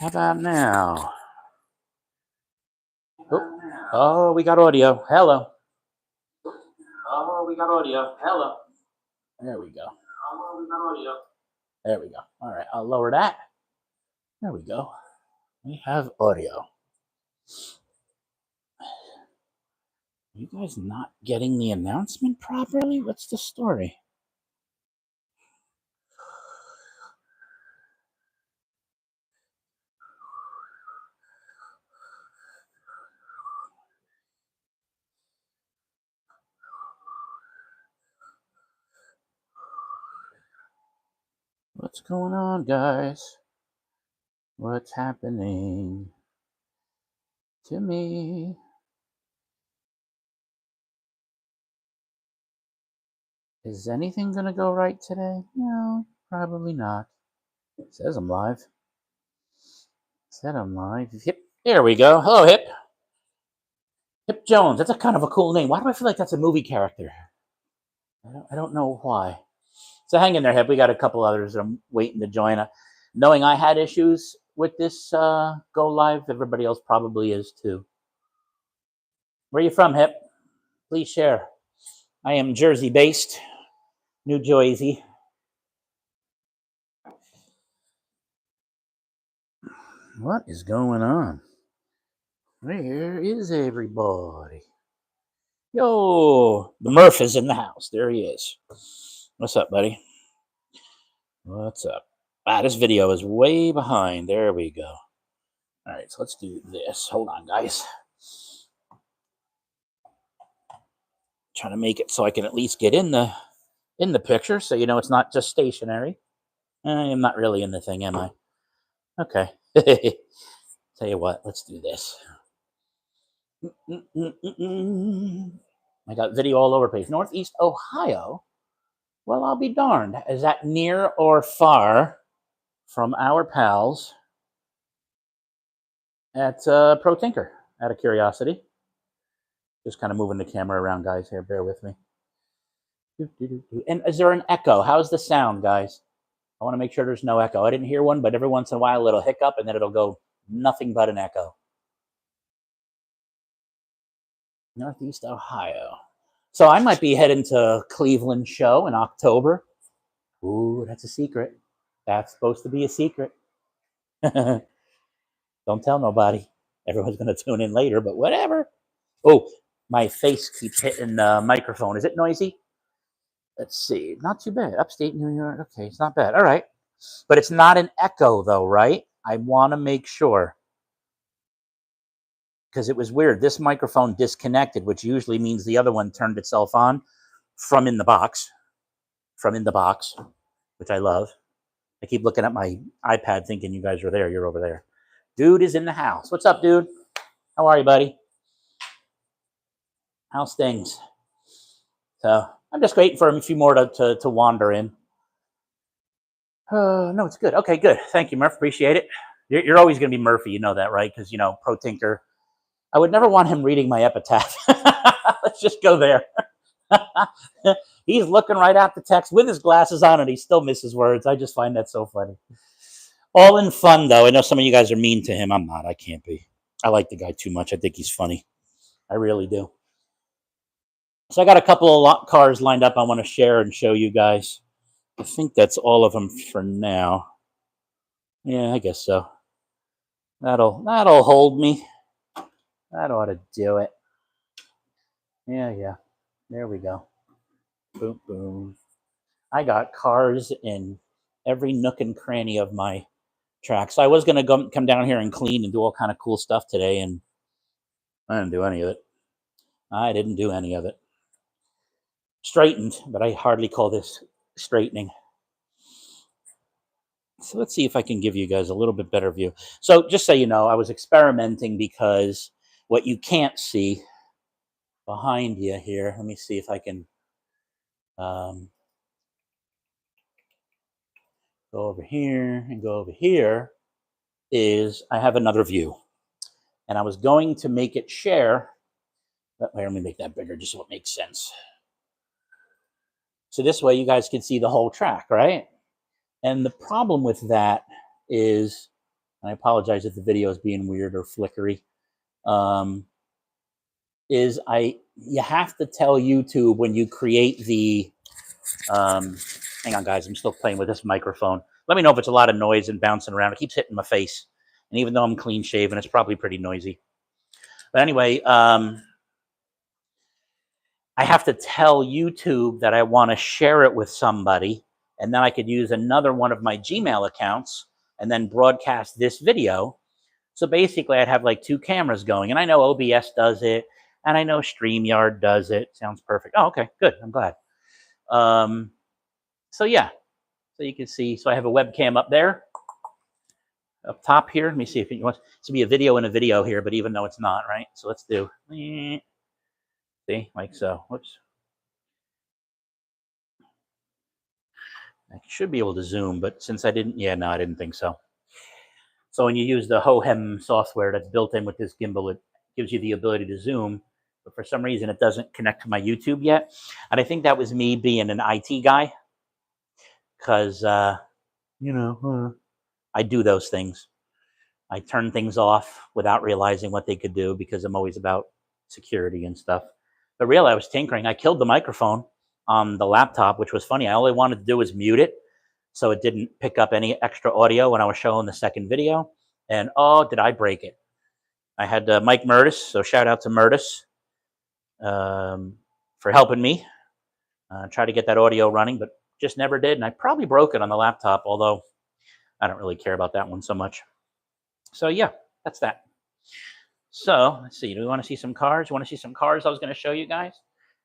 How about now? Oh, we got audio. Hello. Oh, we got audio. Hello. There we go. Oh, we got audio. There we go. All right, I'll lower that. There we go. We have audio. You guys not getting the announcement properly? What's the story? What's going on, guys? What's happening to me? Is anything going to go right today? No, probably not. It says I'm live. Said I'm live. Hip. There we go. Hello, Hip. Hip Jones. That's a kind of a cool name. Why do I feel like that's a movie character? I don't know why. So hang in there, Hip. We got a couple others that I'm waiting to join. Knowing I had issues with this go live, everybody else probably is too. Where are you from, Hip? Please share. I am Jersey based, New Jersey. What is going on? Where is everybody? Yo, the Murph is in the house. There he is. What's up, buddy? What's up? Ah, this video is way behind. There we go. All right, so let's do this. Hold on, guys. Trying to make it so I can at least get in the picture, so you know it's not just stationary. I am not really in the thing, am I? Okay. Tell you what, let's do this. I got video all over the place. Northeast Ohio. Well, I'll be darned. Is that near or far from our pals at Pro Tinker? Out of curiosity. Just kind of moving the camera around, guys. Here, bear with me. And is there an echo? How's the sound, guys? I want to make sure there's no echo. I didn't hear one, but every once in a while it'll hiccup and then it'll go nothing but an echo. Northeast Ohio. So I might be heading to Cleveland show in October. Ooh, that's a secret. That's supposed to be a secret. Don't tell nobody. Everyone's going to tune in later, but whatever. Oh, my face keeps hitting the microphone. Is it noisy? Let's see. Not too bad. Upstate New York. Okay, it's not bad. All right. But it's not an echo, though, right? I want to make sure. Because it was weird. This microphone disconnected, which usually means the other one turned itself on from in the box. From in the box, which I love. I keep looking at my iPad thinking you guys are there. You're over there. Dude is in the house. What's up, dude? How are you, buddy? How's things? So I'm just waiting for a few more to wander in. No, it's good. Okay, good. Thank you, Murph. Appreciate it. You're always going to be Murphy. You know that, right? Because, you know, Pro Tinker. I would never want him reading my epitaph. Let's just go there. He's looking right at the text with his glasses on and he still misses words. I just find that so funny. All in fun, though. I know some of you guys are mean to him. I'm not. I can't be. I like the guy too much. I think he's funny. I really do. So I got a couple of cars lined up I want to share and show you guys. I think that's all of them for now. Yeah, I guess so. That'll hold me. That ought to do it. Yeah. There we go. Boom, boom. I got cars in every nook and cranny of my track. So I was going to come down here and clean and do all kind of cool stuff today, and I didn't do any of it. I didn't do any of it. Straightened, but I hardly call this straightening. So let's see if I can give you guys a little bit better view. So just so you know, I was experimenting because what you can't see behind you here, let me see if I can go over here and go over here, is I have another view. And I was going to make it share. But let me make that bigger just so it makes sense. So this way you guys can see the whole track, right? And the problem with that is and I apologize if the video is being weird or flickery, is you have to tell YouTube when you create the, hang on guys, I'm still playing with this microphone. Let me know if it's a lot of noise and bouncing around. It keeps hitting my face. And even though I'm clean shaven, it's probably pretty noisy. But anyway, I have to tell YouTube that I want to share it with somebody, and then I could use another one of my Gmail accounts and then broadcast this video. So basically, I'd have like 2 cameras going, and I know OBS does it, and I know StreamYard does it. Sounds perfect. Oh, okay, good. I'm glad. So yeah, so you can see. So I have a webcam up there, up top here. Let me see if it wants to be a video in a video here, but even though it's not, right? So let's do, see, like so. Whoops. I should be able to zoom, but since I didn't, yeah, no, I didn't think so. So when you use the Hohem software that's built in with this gimbal, it gives you the ability to zoom, but for some reason it doesn't connect to my YouTube yet. And I think that was me being an IT guy, because, you know, I do those things. I turn things off without realizing what they could do because I'm always about security and stuff. But really, I was tinkering. I killed the microphone on the laptop, which was funny. I only wanted to do was mute it so it didn't pick up any extra audio when I was showing the second video. And oh, did I break it. I had Mike Murtis, so shout out to Murtis for helping me try to get that audio running, but just never did. And I probably broke it on the laptop, although I don't really care about that one so much. So yeah, that's that. So let's see. Do we want to see some cars? You want to see some cars I was going to show you guys?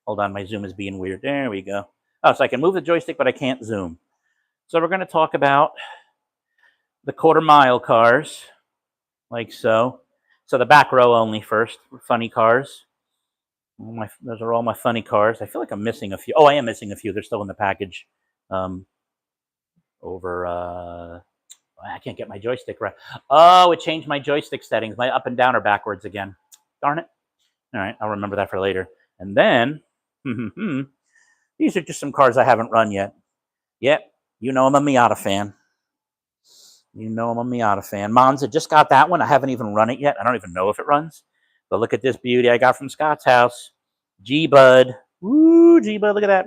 Hold on, my zoom is being weird. There we go. Oh, so I can move the joystick, but I can't zoom. So we're going to talk about the quarter-mile cars, like so. So the back row only first. Funny cars. Those are all my funny cars. I feel like I'm missing a few. Oh, I am missing a few. They're still in the package. I can't get my joystick right. Oh, it changed my joystick settings. My up and down are backwards again. Darn it. All right, I'll remember that for later. And then, these are just some cars I haven't run yet. Yep, you know I'm a Miata fan. You know I'm a Miata fan. Monza just got that one. I haven't even run it yet. I don't even know if it runs. But look at this beauty I got from Scott's house. G-Bud. Woo, G-Bud, look at that.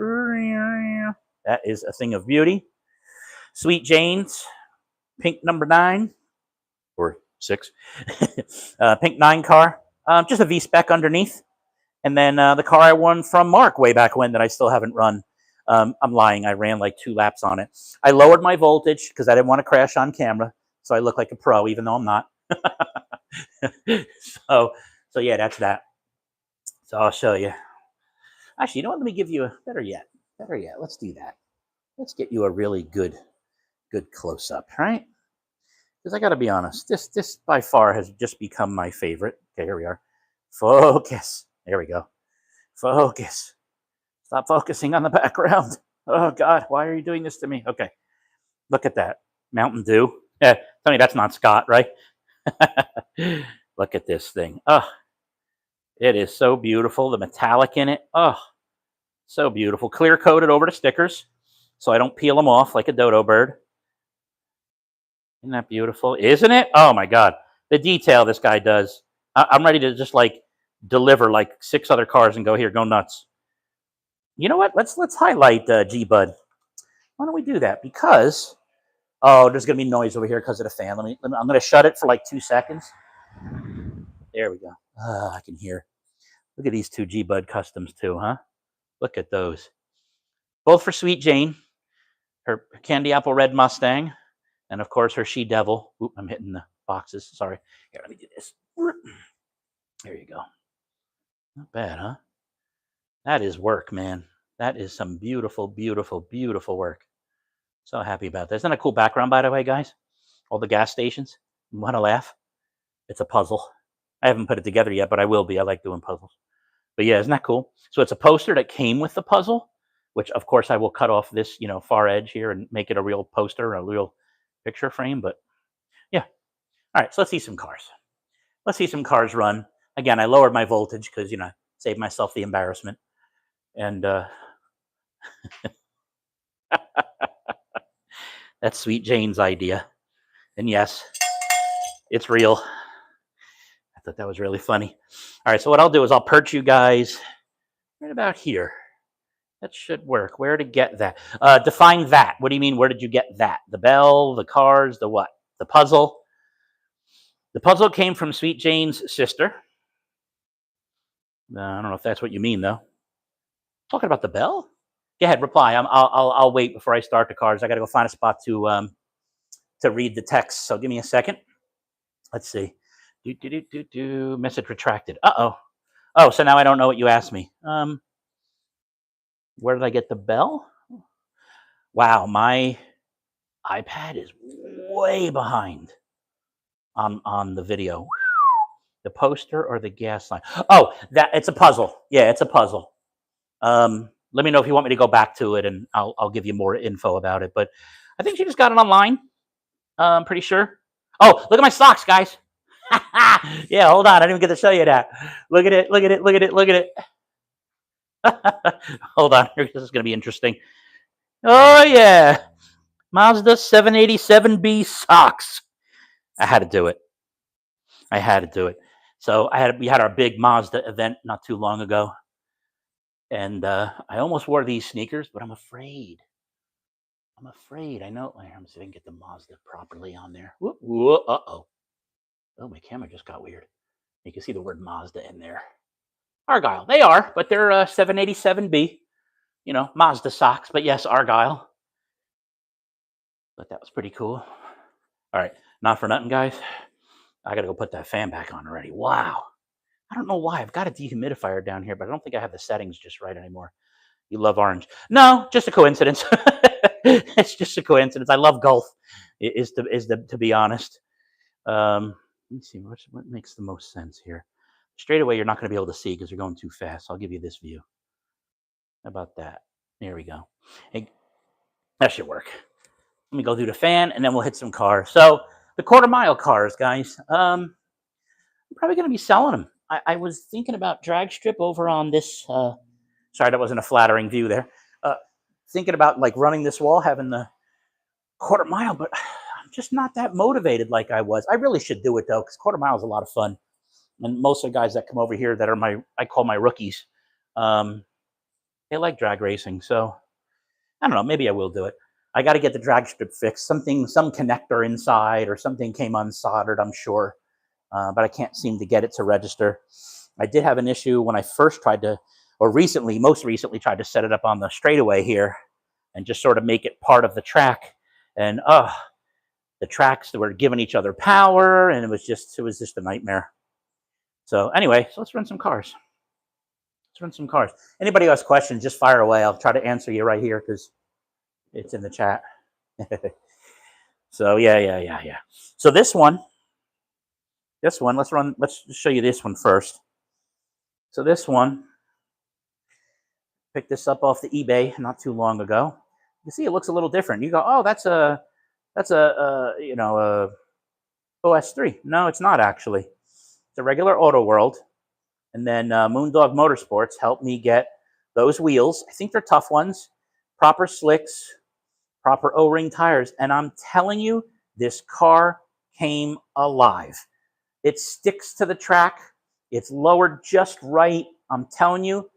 That is a thing of beauty. Sweet Jane's. Pink number 9 or 6, pink 9 car, just a V-spec underneath. And then the car I won from Mark way back when that I still haven't run. I'm lying. I ran like 2 laps on it. I lowered my voltage because I didn't want to crash on camera. So I look like a pro, even though I'm not. So yeah, that's that. So I'll show you. Actually, you know what? Let me give you a better yet. Let's do that. Let's get you a really good close-up, right? Because I got to be honest, this by far has just become my favorite. Okay, here we are. Focus. There we go. Focus. Stop focusing on the background. Oh, God, why are you doing this to me? Okay, look at that. Mountain Dew. Tell me that's not Scott, right? Look at this thing. Oh, it is so beautiful. The metallic in it. Oh, so beautiful. Clear coated over the stickers so I don't peel them off like a dodo bird. Isn't that beautiful? Isn't it? Oh my God. The detail this guy does. I'm ready to just like deliver like 6 other cars and go here, go nuts. You know what? Let's highlight G-Bud. Why don't we do that? Because, oh, there's going to be noise over here because of the fan. I'm going to shut it for like 2 seconds. There we go. I can hear. Look at these 2 G-Bud customs too, huh? Look at those. Both for Sweet Jane, her candy apple red Mustang. And of course, her she-devil. Oop, I'm hitting the boxes. Sorry. Here, let me do this. There you go. Not bad, huh? That is work, man. That is some beautiful, beautiful, beautiful work. So happy about that. Isn't that a cool background, by the way, guys? All the gas stations. You want to laugh? It's a puzzle. I haven't put it together yet, but I will be. I like doing puzzles. But yeah, isn't that cool? So it's a poster that came with the puzzle, which, of course, I will cut off this, far edge here and make it a real poster, a real picture frame, but yeah. All right, so let's see some cars. Let's see some cars run. Again, I lowered my voltage because, save myself the embarrassment. And that's Sweet Jane's idea. And yes, It's real. I thought that was really funny. All right, so what I'll do is I'll perch you guys right about here. That should work. Where to get that? Define that. What do you mean? Where did you get that? The bell, the cars, the what? The puzzle? The puzzle came from Sweet Jane's sister. I don't know if that's what you mean, though. Talking about the bell? Go ahead, reply. I'll wait before I start the cars. I got to go find a spot to read the text. So give me a second. Let's see. Message retracted. Uh-oh. Oh, so now I don't know what you asked me. Where did I get the bell? Wow, my iPad is way behind on the video. The poster or the gas line? Oh, it's a puzzle. Yeah, it's a puzzle. Let me know if you want me to go back to it, and I'll give you more info about it. But I think she just got it online. I'm pretty sure. Oh, look at my socks, guys. Yeah, hold on. I didn't even get to show you that. Look at it. Look at it. Look at it. Look at it. Hold on. This is going to be interesting. Oh, yeah. Mazda 787B socks. I had to do it. I had to do it. So we had our big Mazda event not too long ago. And I almost wore these sneakers, but I'm afraid. I'm afraid. I know. Let me see if I can get the Mazda properly on there. Uh-oh. Oh, my camera just got weird. You can see the word Mazda in there. Argyle. They are, but they're 787B. You know, Mazda socks, but yes, Argyle. But that was pretty cool. All right. Not for nothing, guys. I got to go put that fan back on already. Wow. I don't know why. I've got a dehumidifier down here, but I don't think I have the settings just right anymore. You love orange. No, just a coincidence. It's just a coincidence. I love golf, to be honest. Let me see. What makes the most sense here? Straight away, you're not going to be able to see because you're going too fast. I'll give you this view. How about that? There we go. Hey, that should work. Let me go through the fan, and then we'll hit some cars. So the quarter-mile cars, guys. I'm probably going to be selling them. I was thinking about drag strip over on this. Sorry, that wasn't a flattering view there. Thinking about like running this wall, having the quarter mile, but I'm just not that motivated like I was. I really should do it though, because quarter mile is a lot of fun. And most of the guys that come over here that are I call my rookies, they like drag racing. So I don't know, maybe I will do it. I got to get the drag strip fixed. Some connector inside or something came unsoldered, I'm sure. But I can't seem to get it to register. I did have an issue when I first tried to, or most recently tried to set it up on the straightaway here and just sort of make it part of the track. And the tracks that were giving each other power, and it was just a nightmare. So anyway, so let's run some cars. Anybody who has questions, just fire away. I'll try to answer you right here because it's in the chat. So yeah. So this one, let's show you this one first. So this one, picked this up off the eBay not too long ago. You see, it looks a little different. You go, oh, that's a OS3. No, it's not actually. It's a regular Auto World. And then Moondog Motorsports helped me get those wheels. I think they're tough ones, proper slicks, proper O-ring tires. And I'm telling you, this car came alive. It sticks to the track. It's lowered just right. I'm telling you,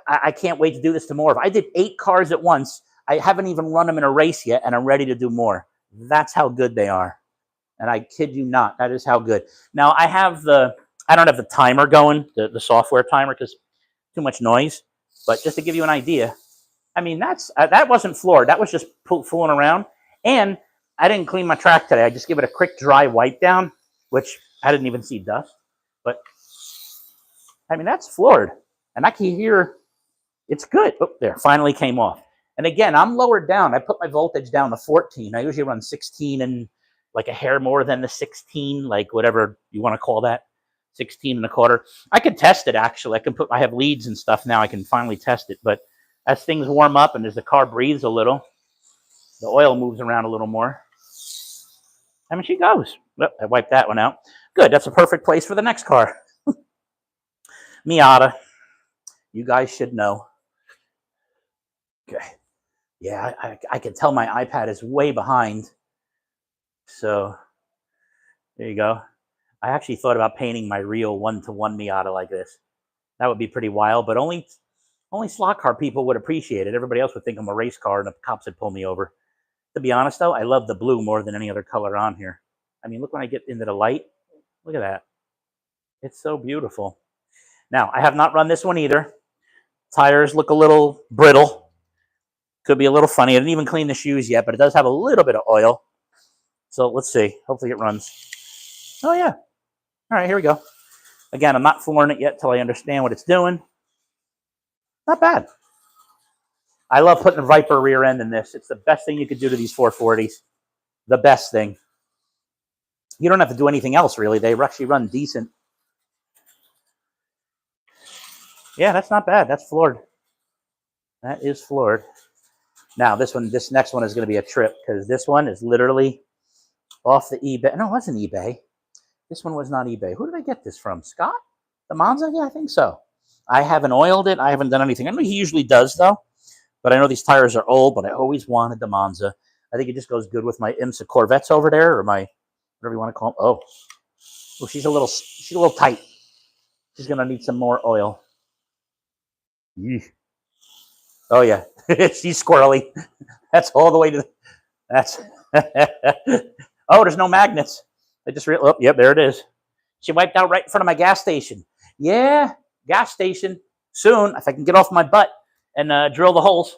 I can't wait to do this tomorrow. I did 8 cars at once. I haven't even run them in a race yet, and I'm ready to do more. That's how good they are. And I kid you not, that is how good. Now, I don't have the timer going, the software timer, because too much noise. But just to give you an idea, I mean, that wasn't floored. That was just fooling around. And I didn't clean my track today. I just give it a quick dry wipe down, which I didn't even see dust. But, I mean, that's floored. And I can hear it's good. Oh, there, finally came off. And again, I'm lowered down. I put my voltage down to 14. I usually run 16 and like a hair more than the 16, like whatever you want to call that, 16 and a quarter. I could test it, actually. I have leads and stuff now. I can finally test it. But as things warm up and as the car breathes a little, the oil moves around a little more. I mean, she goes. Oh, I wiped that one out. Good. That's a perfect place for the next car. Miata. You guys should know. Okay. Yeah, I can tell my iPad is way behind. So There you go. I actually thought about painting my real 1-to-1 Miata like this. That would be pretty wild, but only slot car people would appreciate it. Everybody else would think I'm a race car and the cops would pull me over. To be honest, though, I love the blue more than any other color on here. I mean, look when I get into the light. Look at that. It's so beautiful. Now, I have not run this one either. Tires look a little brittle. Could be a little funny. I didn't even clean the shoes yet, but it does have a little bit of oil. So let's see. Hopefully it runs. Oh, yeah. All right, here we go. Again, I'm not flooring it yet till I understand what it's doing. Not bad. I love putting a Viper rear end in this. It's the best thing you could do to these 440s. The best thing. You don't have to do anything else, really. They actually run decent. Yeah, that's not bad. That's floored. That is floored. Now, this next one is going to be a trip because this one is literally off the eBay. No, it wasn't eBay. This one was not eBay. Who did I get this from? Scott? The Monza? Yeah, I think so. I haven't oiled it. I haven't done anything. I know he usually does, though. But I know these tires are old, but I always wanted the Monza. I think it just goes good with my IMSA Corvettes over there, or my, whatever you want to call them. Oh, she's a little tight. She's going to need some more oil. Eesh. Oh, yeah. She's squirrely. That's all the way to that's. Oh, there's no magnets. I just realized, oh, yep, there it is. She wiped out right in front of my gas station. Yeah, gas station. Soon, if I can get off my butt and drill the holes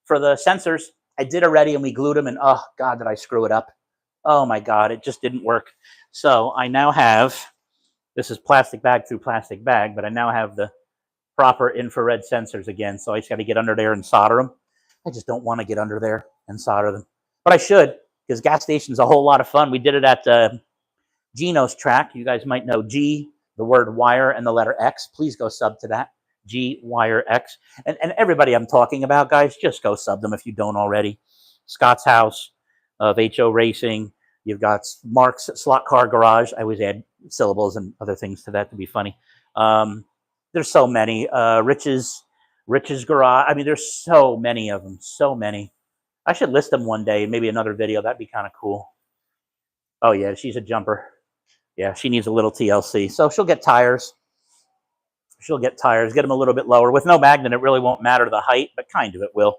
for the sensors. I did already, and we glued them, and oh, God, did I screw it up. Oh, my God, it just didn't work. So I now have, this is plastic bag through plastic bag, but I now have the proper infrared sensors again, so I just got to get under there and solder them. I just don't want to get under there and solder them. But I should, because gas station's a whole lot of fun. We did it at Gino's track. You guys might know G, the word wire, and the letter X. Please go sub to that. G, wire, X. And everybody I'm talking about, guys, just go sub them if you don't already. Scott's House of HO Racing. You've got Mark's Slot Car Garage. I always add syllables and other things to that to be funny. There's so many. Rich's Garage. I mean, there's so many of them. So many. I should list them one day, maybe another video. That'd be kind of cool. Oh, yeah, she's a jumper. Yeah, she needs a little TLC. So she'll get tires. She'll get tires, get them a little bit lower. With no magnet, it really won't matter the height, but kind of it will.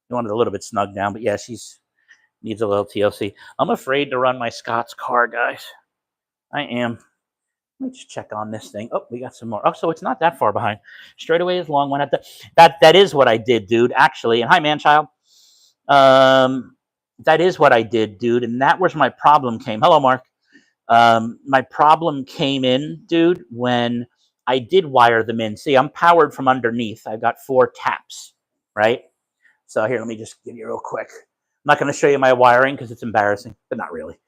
You want it a little bit snug down. But, yeah, she's needs a little TLC. I'm afraid to run my Scott's car, guys. I am. Let me just check on this thing. Oh, we got some more. Oh, so it's not that far behind. Straightaway is long one at the. That is what I did, dude. Actually, and hi, man-child. That is what I did, dude, and that was my problem came. Hello, Mark. My problem came in, dude, when I did wire them in. See, I'm powered from underneath. I've got 4 taps, right? So here, let me just give you real quick. I'm not going to show you my wiring because it's embarrassing, but not really.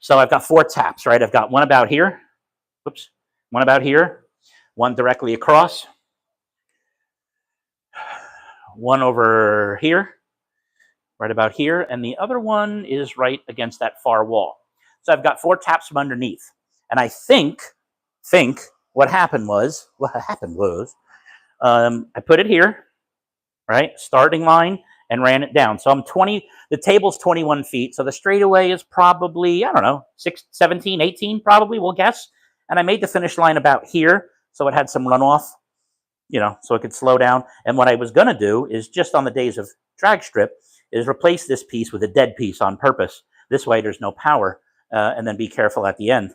So I've got 4 taps, right? I've got one about here. Oops. One about here. One directly across. One over here. Right about here. And the other one is right against that far wall. So I've got 4 taps from underneath. And I think what happened was, I put it here, right? Starting line, and ran it down. So I'm 20, the table's 21 feet. So the straightaway is probably, I don't know, 17, 18 probably, we'll guess. And I made the finish line about here. So it had some runoff, you know, so it could slow down. And what I was going to do is just on the days of drag strip is replace this piece with a dead piece on purpose. This way there's no power, and then be careful at the end.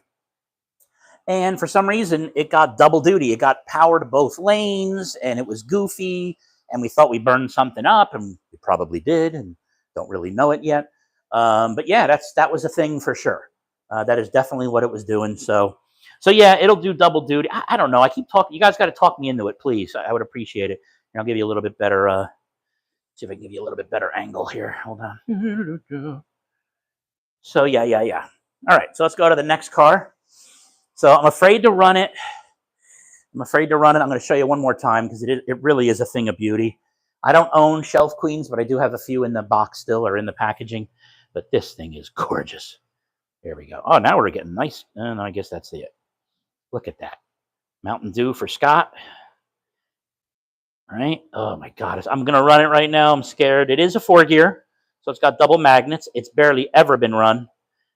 And for some reason, it got double duty. It got power to both lanes, and it was goofy, and we thought we burned something up, and we probably did, and don't really know it yet. But yeah, that was a thing for sure. That is definitely what it was doing. So yeah, it'll do double duty. I don't know. I keep talking. You guys got to talk me into it, please. I would appreciate it. And I'll give you a little bit better. See if I can give you a little bit better angle here. Hold on. So yeah. All right. So let's go to the next car. So I'm afraid to run it. I'm going to show you one more time because it really is a thing of beauty. I don't own Shelf Queens, but I do have a few in the box still or in the packaging. But this thing is gorgeous. There we go. Oh, now we're getting nice. No, I guess that's it. Look at that. Mountain Dew for Scott. All right. Oh, my God. I'm going to run it right now. I'm scared. It is a 4-gear, so it's got double magnets. It's barely ever been run.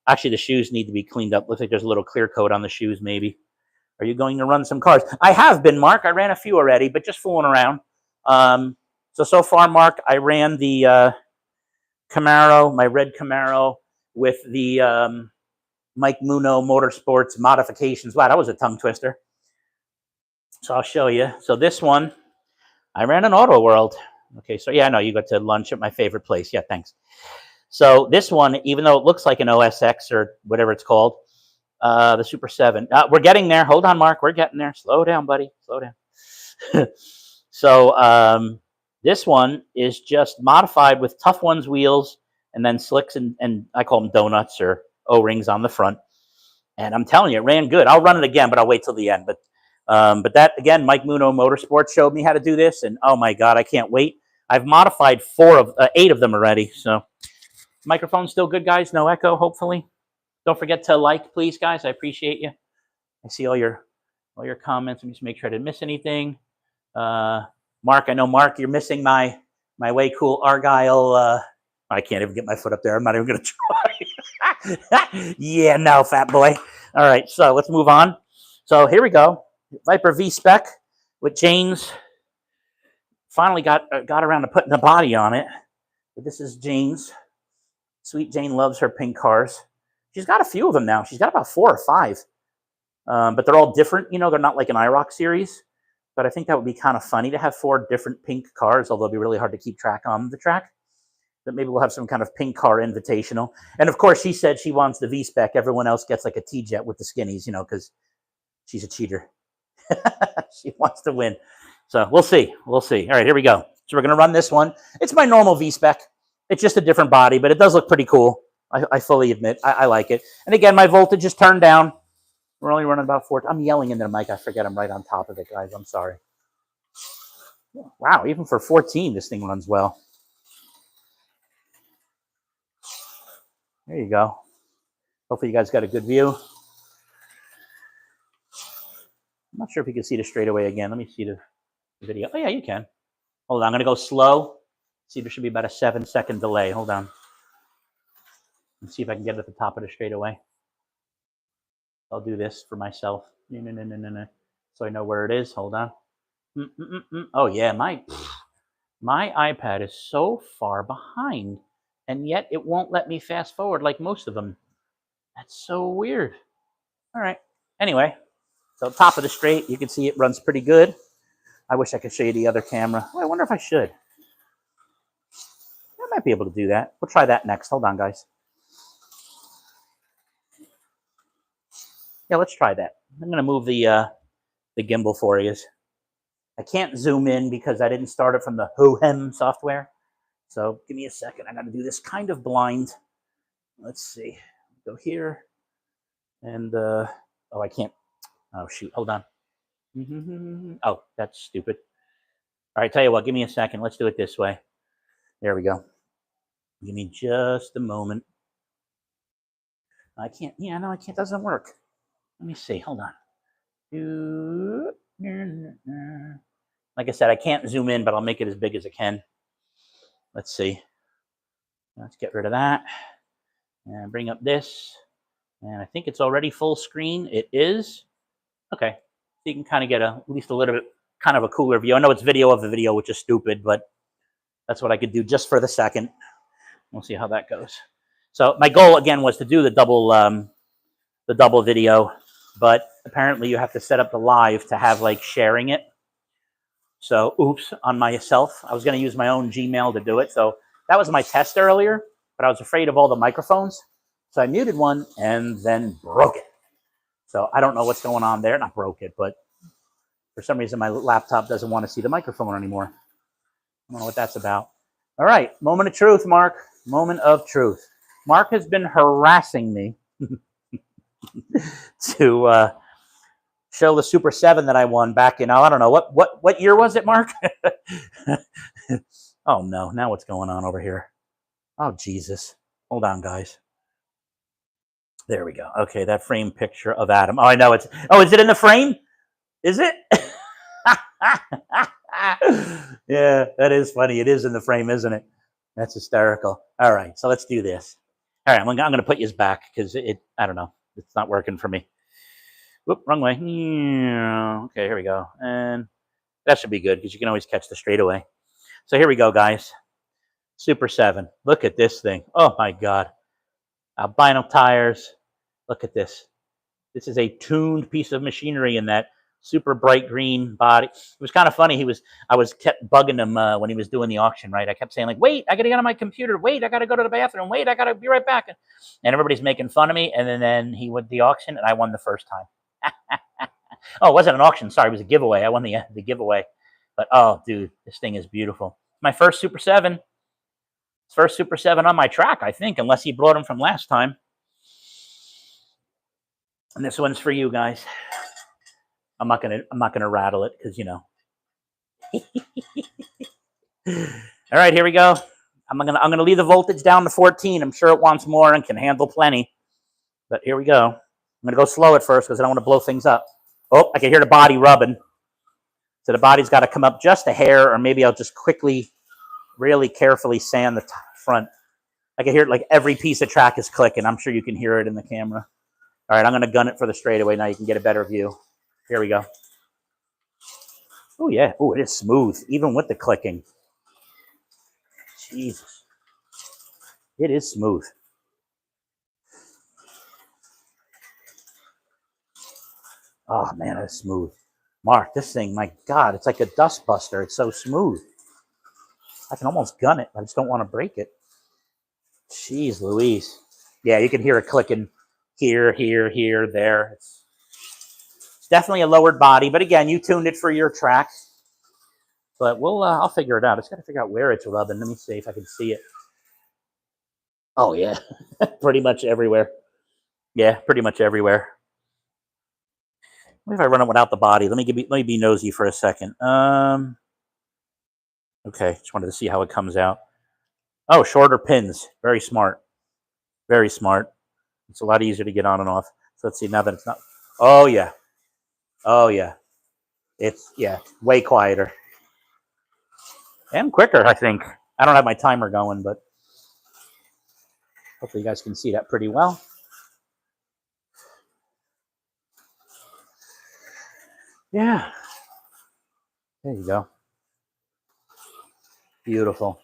Actually, the shoes need to be cleaned up. Looks like there's a little clear coat on the shoes, maybe. Are you going to run some cars? I have been, Mark. I ran a few already, but just fooling around. So far, Mark, I ran the Camaro, my red Camaro, with the Mike Muno Motorsports modifications. Wow, that was a tongue twister. So I'll show you. So this one, I ran an Auto World. Okay, so yeah, I know you got to lunch at my favorite place. Yeah, thanks. So this one, even though it looks like an OSX or whatever it's called, the Super 7. We're getting there. Hold on, Mark. We're getting there. Slow down, buddy. Slow down. So this one is just modified with Tough Ones wheels and then slicks and I call them donuts or O-rings on the front. And I'm telling you, it ran good. I'll run it again, but I'll wait till the end. But that, again, Mike Muno Motorsports showed me how to do this. And, oh, my God, I can't wait. I've modified 8 of them already. So microphone's still good, guys. No echo, hopefully. Don't forget to like, please, guys. I appreciate you. I see all your comments. Let me just make sure I didn't miss anything. Mark, I know, Mark, you're missing my way cool Argyle. I can't even get my foot up there. I'm not even going to try. Yeah, no, fat boy. All right, so let's move on. So here we go. Viper V-Spec with Jane's. Finally got around to putting the body on it. But this is Jane's. Sweet Jane loves her pink cars. She's got a few of them now. She's got about 4 or 5. But they're all different. You know, they're not like an IROC series. But I think that would be kind of funny to have 4 different pink cars, although it'd be really hard to keep track on the track. But maybe we'll have some kind of pink car invitational. And of course, she said she wants the V-Spec. Everyone else gets like a T-Jet with the skinnies, you know, because she's a cheater. She wants to win. So we'll see. We'll see. All right, here we go. So we're going to run this one. It's my normal V-Spec. It's just a different body, but it does look pretty cool. I fully admit. I like it. And again, my voltage is turned down. We're only running about 4. I'm yelling into the mic. I forget I'm right on top of it, guys. I'm sorry. Wow, even for 14, this thing runs well. There you go. Hopefully you guys got a good view. I'm not sure if you can see the straightaway again. Let me see the video. Oh, yeah, you can. Hold on. I'm going to go slow. See, there should be about a 7-second delay. Hold on. Let's see if I can get it at the top of the straightaway. I'll do this for myself. No. So I know where it is. Hold on. Oh, yeah. My iPad is so far behind, and yet it won't let me fast forward like most of them. That's so weird. All right. Anyway, so top of the straight, you can see it runs pretty good. I wish I could show you the other camera. Well, I wonder if I should. I might be able to do that. We'll try that next. Hold on, guys. Yeah, let's try that. I'm going to move the gimbal for you. I can't zoom in because I didn't start it from the Hohem software. So give me a second. I got to do this kind of blind. Let's see. Go here. And, oh, I can't. Oh, shoot. Hold on. Oh, that's stupid. All right, tell you what. Give me a second. Let's do it this way. There we go. Give me just a moment. I can't. Yeah, no, I can't. It doesn't work. Let me see. Hold on. Like I said, I can't zoom in, but I'll make it as big as I can. Let's see. Let's get rid of that. And bring up this. And I think it's already full screen. It is. Okay. So you can kind of get at least a little bit, kind of a cooler view. I know it's video of the video, which is stupid, but that's what I could do just for the second. We'll see how that goes. So my goal, again, was to do the double video, but apparently you have to set up the live to have like sharing it. So, oops, on myself. I was going to use my own Gmail to do it. So that was my test earlier, but I was afraid of all the microphones. So I muted one and then broke it. So I don't know what's going on there. Not broke it, but for some reason my laptop doesn't want to see the microphone anymore. I don't know what that's about. All right, moment of truth, Mark. Moment of truth. Mark has been harassing me to show the Super 7 that I won back in, I don't know, what year was it, Mark? Oh, no. Now what's going on over here? Oh, Jesus. Hold on, guys. There we go. Okay, that frame picture of Adam. Oh, I know it's... Oh, is it in the frame? Is it? Yeah, that is funny. It is in the frame, isn't it? That's hysterical. All right, so let's do this. All right, I'm going to put you back because I don't know. It's not working for me. Whoop, wrong way. Okay, here we go. And that should be good because you can always catch the straightaway. So here we go, guys. Super 7. Look at this thing. Oh, my God. Albino tires. Look at this. This is a tuned piece of machinery in that super bright green body. It was kind of funny. I was kept bugging him when he was doing the auction, right? I kept saying, like, wait, I got to get on my computer. Wait, I got to go to the bathroom. Wait, I got to be right back. And everybody's making fun of me. And then he went the auction, and I won the first time. Oh, it wasn't an auction. Sorry, it was a giveaway. I won the giveaway. But, oh, dude, this thing is beautiful. My first Super 7. First Super 7 on my track, I think, unless he brought him from last time. And this one's for you guys. I'm not gonna rattle it because you know. All right, here we go. I'm gonna leave the voltage down to 14. I'm sure it wants more and can handle plenty. But here we go. I'm gonna go slow at first because I don't want to blow things up. Oh, I can hear the body rubbing. So the body's got to come up just a hair, or maybe I'll just quickly, really carefully sand the front. I can hear it like every piece of track is clicking. I'm sure you can hear it in the camera. All right, I'm going to gun it for the straightaway. Now you can get a better view. Here we go. Oh, yeah. Oh, it is smooth, even with the clicking. Jesus. It is smooth. Oh, man, it's smooth. Mark, this thing, my God, it's like a dust buster. It's so smooth. I can almost gun it. I just don't want to break it. Jeez Louise. Yeah, you can hear it clicking here, there. It's definitely a lowered body, but again, you tuned it for your track. But I'll figure it out. I just got to figure out where it's rubbing. Let me see if I can see it. Oh yeah, pretty much everywhere. Yeah, pretty much everywhere. What if I run it without the body? Let me be nosy for a second. Okay, just wanted to see how it comes out. Oh, shorter pins. Very smart. Very smart. It's a lot easier to get on and off. So let's see now that it's not. Oh yeah. Oh yeah. It's way quieter. And quicker, I think. I don't have my timer going, but hopefully you guys can see that pretty well. Yeah. There you go. Beautiful.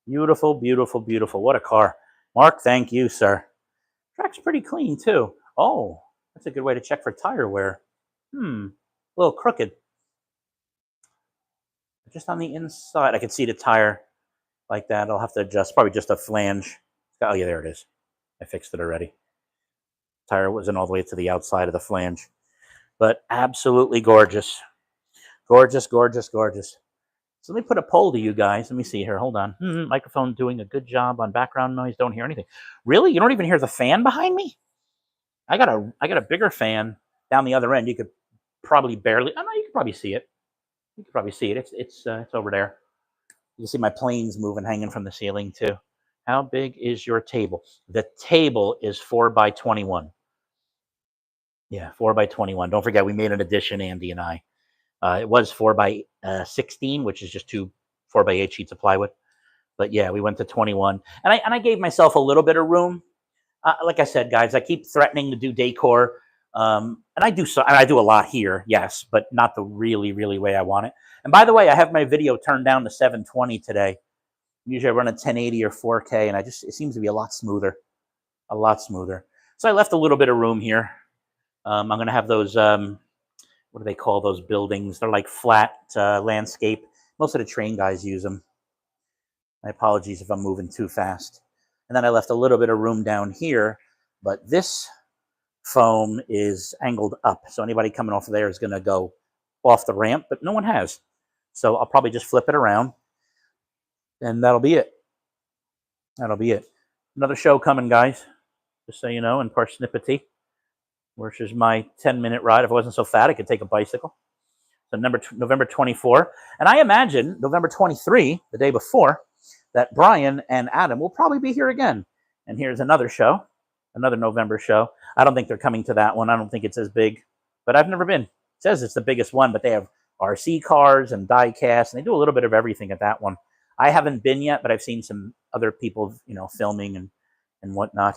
Beautiful, beautiful, beautiful. What a car. Mark, thank you, sir. Track's pretty clean, too. Oh, that's a good way to check for tire wear. A little crooked. Just on the inside, I can see the tire like that. I'll have to adjust. Probably just a flange. Oh, yeah, there it is. I fixed it already. Tire wasn't all the way to the outside of the flange. But absolutely gorgeous. Gorgeous, gorgeous, gorgeous. So let me put a poll to you guys. Let me see here. Hold on. Microphone doing a good job on background noise. Don't hear anything. Really? You don't even hear the fan behind me? I got a bigger fan down the other end. You could probably barely. Oh no, you could probably see it. You could probably see it. It's over there. You can see my planes moving, hanging from the ceiling too. How big is your table? The table is 4x21. Yeah, 4x21. Don't forget, we made an addition, Andy and I. It was 4x16, which is just two 4x8 sheets of plywood. But yeah, we went to 21, and I gave myself a little bit of room. Like I said, guys, I keep threatening to do decor, and I do a lot here, yes, but not the really way I want it. And by the way, I have my video turned down to 720 today. Usually I run a 1080 or 4K, and it seems to be a lot smoother. So I left a little bit of room here. I'm going to have those. What do they call those buildings? They're like flat landscape. Most of the train guys use them. My apologies if I'm moving too fast. And then I left a little bit of room down here, but this foam is angled up. So anybody coming off of there is going to go off the ramp, but no one has. So I'll probably just flip it around, and that'll be it. That'll be it. Another show coming, guys, just so you know, in Parsippany, which is my 10-minute ride. If I wasn't so fat, I could take a bicycle. So November 24. And I imagine November 23, the day before, that Brian and Adam will probably be here again. And here's another show, another November show. I don't think they're coming to that one. I don't think it's as big, but I've never been. It says it's the biggest one, but they have RC cars and die cast, and they do a little bit of everything at that one. I haven't been yet, but I've seen some other people, filming, and and whatnot.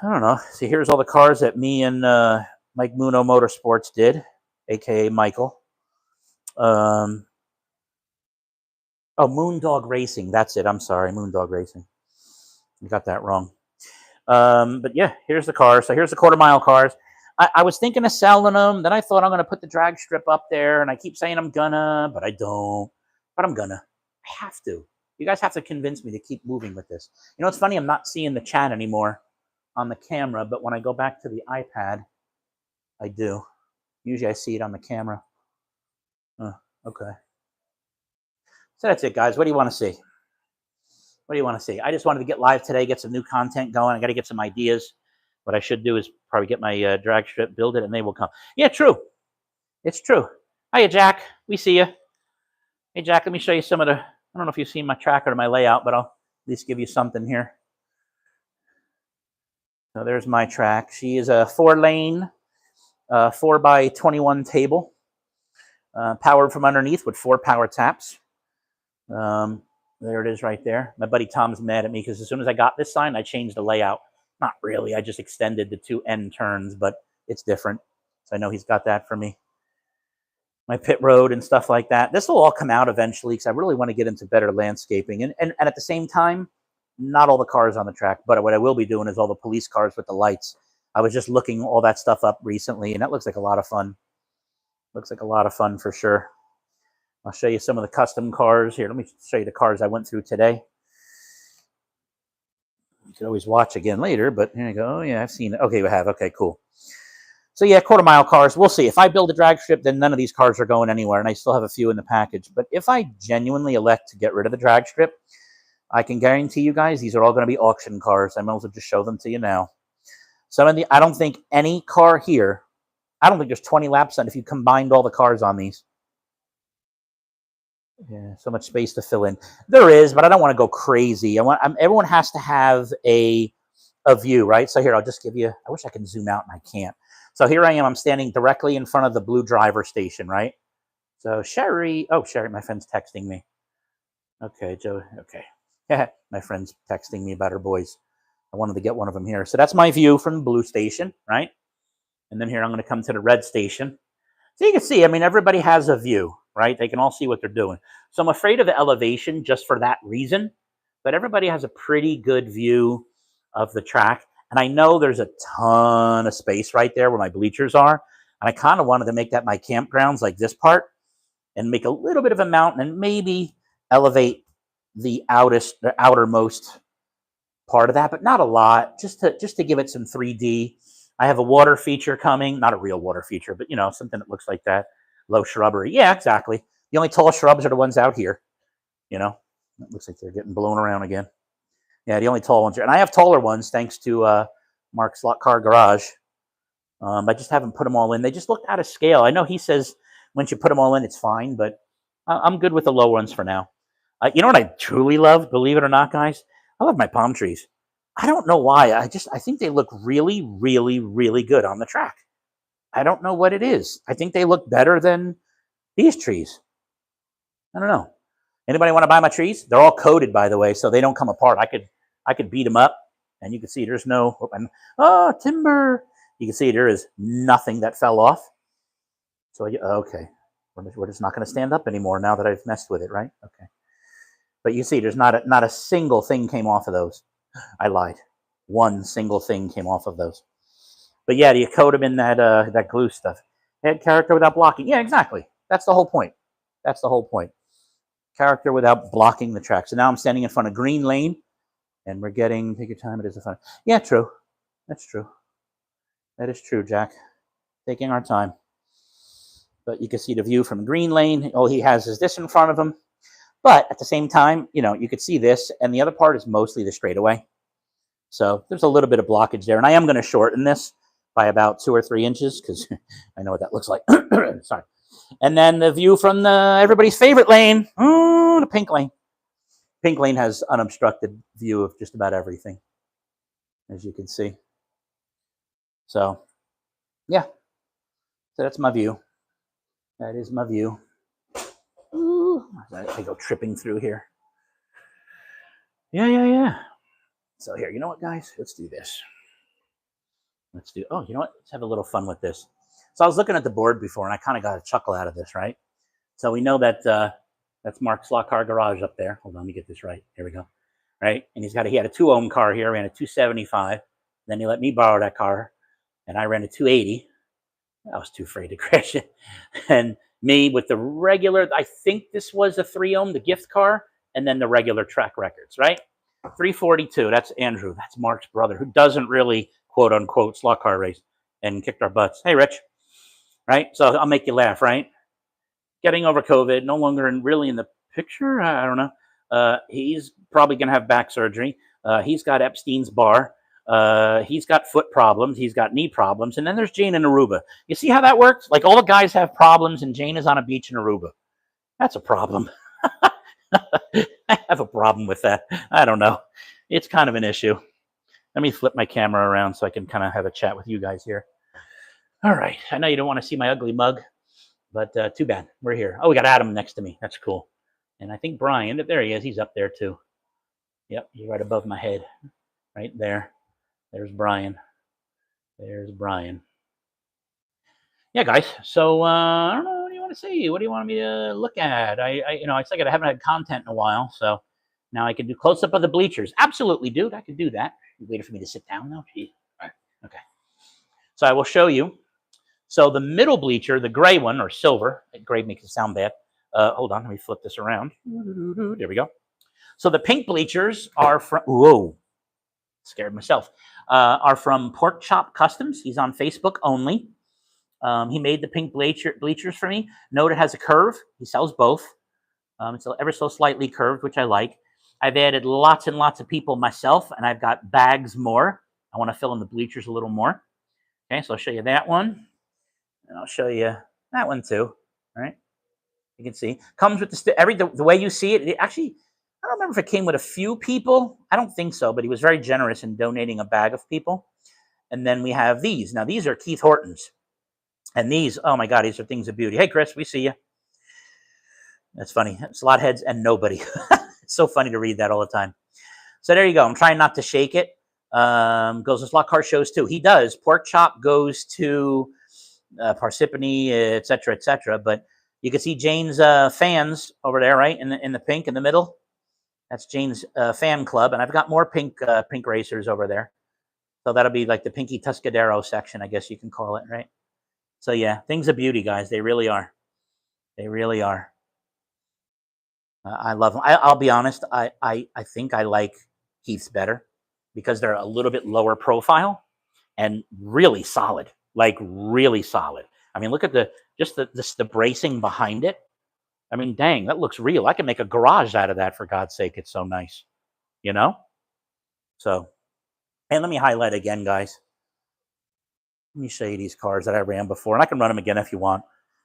I don't know. See, here's all the cars that me and Mike Muno Motorsports did, aka Michael. Oh, Moondog Racing. That's it. I'm sorry, Moondog Racing. I got that wrong. But yeah, here's the cars. So here's the quarter-mile cars. I was thinking of selling them. Then I thought I'm going to put the drag strip up there, and I keep saying I'm gonna, but I don't. But I'm gonna. I have to. You guys have to convince me to keep moving with this. You know, it's funny. I'm not seeing the chat anymore on the camera, but when I go back to the iPad, I do. Usually I see it on the camera. Okay. So that's it, guys. What do you want to see? What do you want to see? I just wanted to get live today, get some new content going. I got to get some ideas. What I should do is probably get my drag strip, build it, and they will come. Yeah, true. It's true. Hiya, Jack. We see you. Hey, Jack, let me show you some of the, I don't know if you've seen my tracker or my layout, but I'll at least give you something here. So there's my track. She is a 4-lane, 4x21 table, powered from underneath with 4 power taps. There it is right there. My buddy Tom's mad at me because as soon as I got this sign, I changed the layout. Not really. I just extended the 2 end turns, but it's different. So I know he's got that for me. My pit road and stuff like that. This will all come out eventually because I really want to get into better landscaping. And at the same time, not all the cars on the track, but what I will be doing is all the police cars with the lights. I was just looking all that stuff up recently, and that looks like a lot of fun. Looks like a lot of fun for sure. I'll show you some of the custom cars here. Let me show you the cars I went through today. You could always watch again later, but here you go. Oh, yeah, I've seen it. Okay, we have. Okay, cool. So, yeah, quarter-mile cars. We'll see. If I build a drag strip, then none of these cars are going anywhere, and I still have a few in the package. But if I genuinely elect to get rid of the drag strip, I can guarantee you guys these are all going to be auction cars. I might as well just show them to you now. Some of the, I don't think any car here, I don't think there's 20 laps on if you combined all the cars on these. Yeah, so much space to fill in. There is, but I don't want to go crazy. Everyone has to have a view, right? So here, I'll just give you, I wish I could zoom out and I can't. So here I am, I'm standing directly in front of the blue driver station, right? So Sherry, oh, Sherry, my friend's texting me. Okay, Joe, okay. My friend's texting me about her boys. I wanted to get one of them here. So that's my view from the blue station, right? And then here I'm going to come to the red station. So you can see, I mean, everybody has a view, right? They can all see what they're doing. So I'm afraid of the elevation just for that reason. But everybody has a pretty good view of the track. And I know there's a ton of space right there where my bleachers are. And I kind of wanted to make that my campgrounds like this part and make a little bit of a mountain and maybe elevate the outermost part of that, but not a lot, just to give it some 3D. I have a water feature coming, not a real water feature, but, you know, something that looks like that. Low shrubbery. Yeah, exactly. The only tall shrubs are the ones out here, you know. It looks like they're getting blown around again. Yeah, the only tall ones are, and I have taller ones thanks to Mark's Lot Car Garage. I just haven't put them all in. They just look out of scale. I know he says once you put them all in, it's fine, but I'm good with the low ones for now. You know what I truly love, believe it or not, guys? I love my palm trees. I don't know why. I think they look really, really, really good on the track. I don't know what it is. I think they look better than these trees. I don't know. Anybody want to buy my trees? They're all coated, by the way, so they don't come apart. I could beat them up, and you can see there's no, timber. You can see there is nothing that fell off. So, okay. We're just not going to stand up anymore now that I've messed with it, right? Okay. But you see, there's not a single thing came off of those. I lied. One single thing came off of those. But yeah, you coat them in that glue stuff. Add character without blocking. Yeah, exactly. That's the whole point. That's the whole point. Character without blocking the track. So now I'm standing in front of green lane, and we're getting, take your time, it is a fun. Yeah, true. That's true. That is true, Jack. Taking our time. But you can see the view from green lane. All he has is this in front of him. But at the same time, you know, you could see this, and the other part is mostly the straightaway. So there's a little bit of blockage there. And I am going to shorten this by about 2 or 3 inches because I know what that looks like. Sorry. And then the view from everybody's favorite lane, the pink lane. Pink lane has unobstructed view of just about everything, as you can see. So, yeah. So that's my view. That is my view. Ooh, I go tripping through here. Yeah. So here, you know what, guys? Let's do this. Oh, you know what? Let's have a little fun with this. So I was looking at the board before, and I kind of got a chuckle out of this, right? So we know that that's Mark's Slot Car Garage up there. Hold on, let me get this right. Here we go. Right? And he had a 2-ohm car here, ran a 275. Then he let me borrow that car, and I ran a 280. I was too afraid to crash it. And me with the regular, I think this was a 3-ohm, the gift car, and then the regular track records, right? 342, that's Andrew. That's Mark's brother, who doesn't really, quote unquote, slot car race and kicked our butts. Hey, Rich. Right? So I'll make you laugh, right? Getting over COVID, no longer really in the picture. I don't know. He's probably going to have back surgery. He's got Epstein's bar. He's got foot problems. He's got knee problems. And then there's Jane in Aruba. You see how that works? Like all the guys have problems and Jane is on a beach in Aruba. That's a problem. I have a problem with that. I don't know. It's kind of an issue. Let me flip my camera around so I can kind of have a chat with you guys here. All right. I know you don't want to see my ugly mug, but too bad. We're here. Oh, we got Adam next to me. That's cool. And I think Brian, there he is. He's up there too. Yep, he's right above my head. Right there. There's Brian. There's Brian. Yeah, guys. So I don't know. What do you want to see? What do you want me to look at? It's like I haven't had content in a while, so now I can do close up of the bleachers. Absolutely, dude. I could do that. You waited for me to sit down now? Gee. All right. Okay. So I will show you. So the middle bleacher, the gray one or silver, gray makes it sound bad. Hold on, let me flip this around. There we go. So the pink bleachers are from, whoa, scared myself, are from Pork Chop Customs. He's on Facebook only. He made the pink bleachers for me. Note it has a curve. He sells both. It's ever so slightly curved, which I like. I've added lots and lots of people myself, and I've got bags more. I want to fill in the bleachers a little more. Okay, so I'll show you that one. And I'll show you that one too. All right. You can see. Comes with the way you see it. Actually, I don't remember if it came with a few people. I don't think so, but he was very generous in donating a bag of people. And then we have these. Now, these are Keith Horton's. And these, oh my God, these are things of beauty. Hey, Chris, we see you. That's funny. Slot heads and nobody. It's so funny to read that all the time. So there you go. I'm trying not to shake it. Goes to slot car shows too. He does. Pork Chop goes to Parsippany, et cetera, but you can see Jane's fans over there, right, in the pink in the middle. That's Jane's fan club, and I've got more pink racers over there. So that'll be like the Pinky Tuscadero section, I guess you can call it, right? So yeah, things of beauty, guys. They really are. They really are. I love them. I'll be honest. I think I like Keith's better because they're a little bit lower profile and really solid. Like really solid. I mean, look at the bracing behind it. I mean, dang, that looks real. I can make a garage out of that, for God's sake. It's so nice, you know? So, and let me highlight again, guys. Let me show you these cars that I ran before, and I can run them again if you want.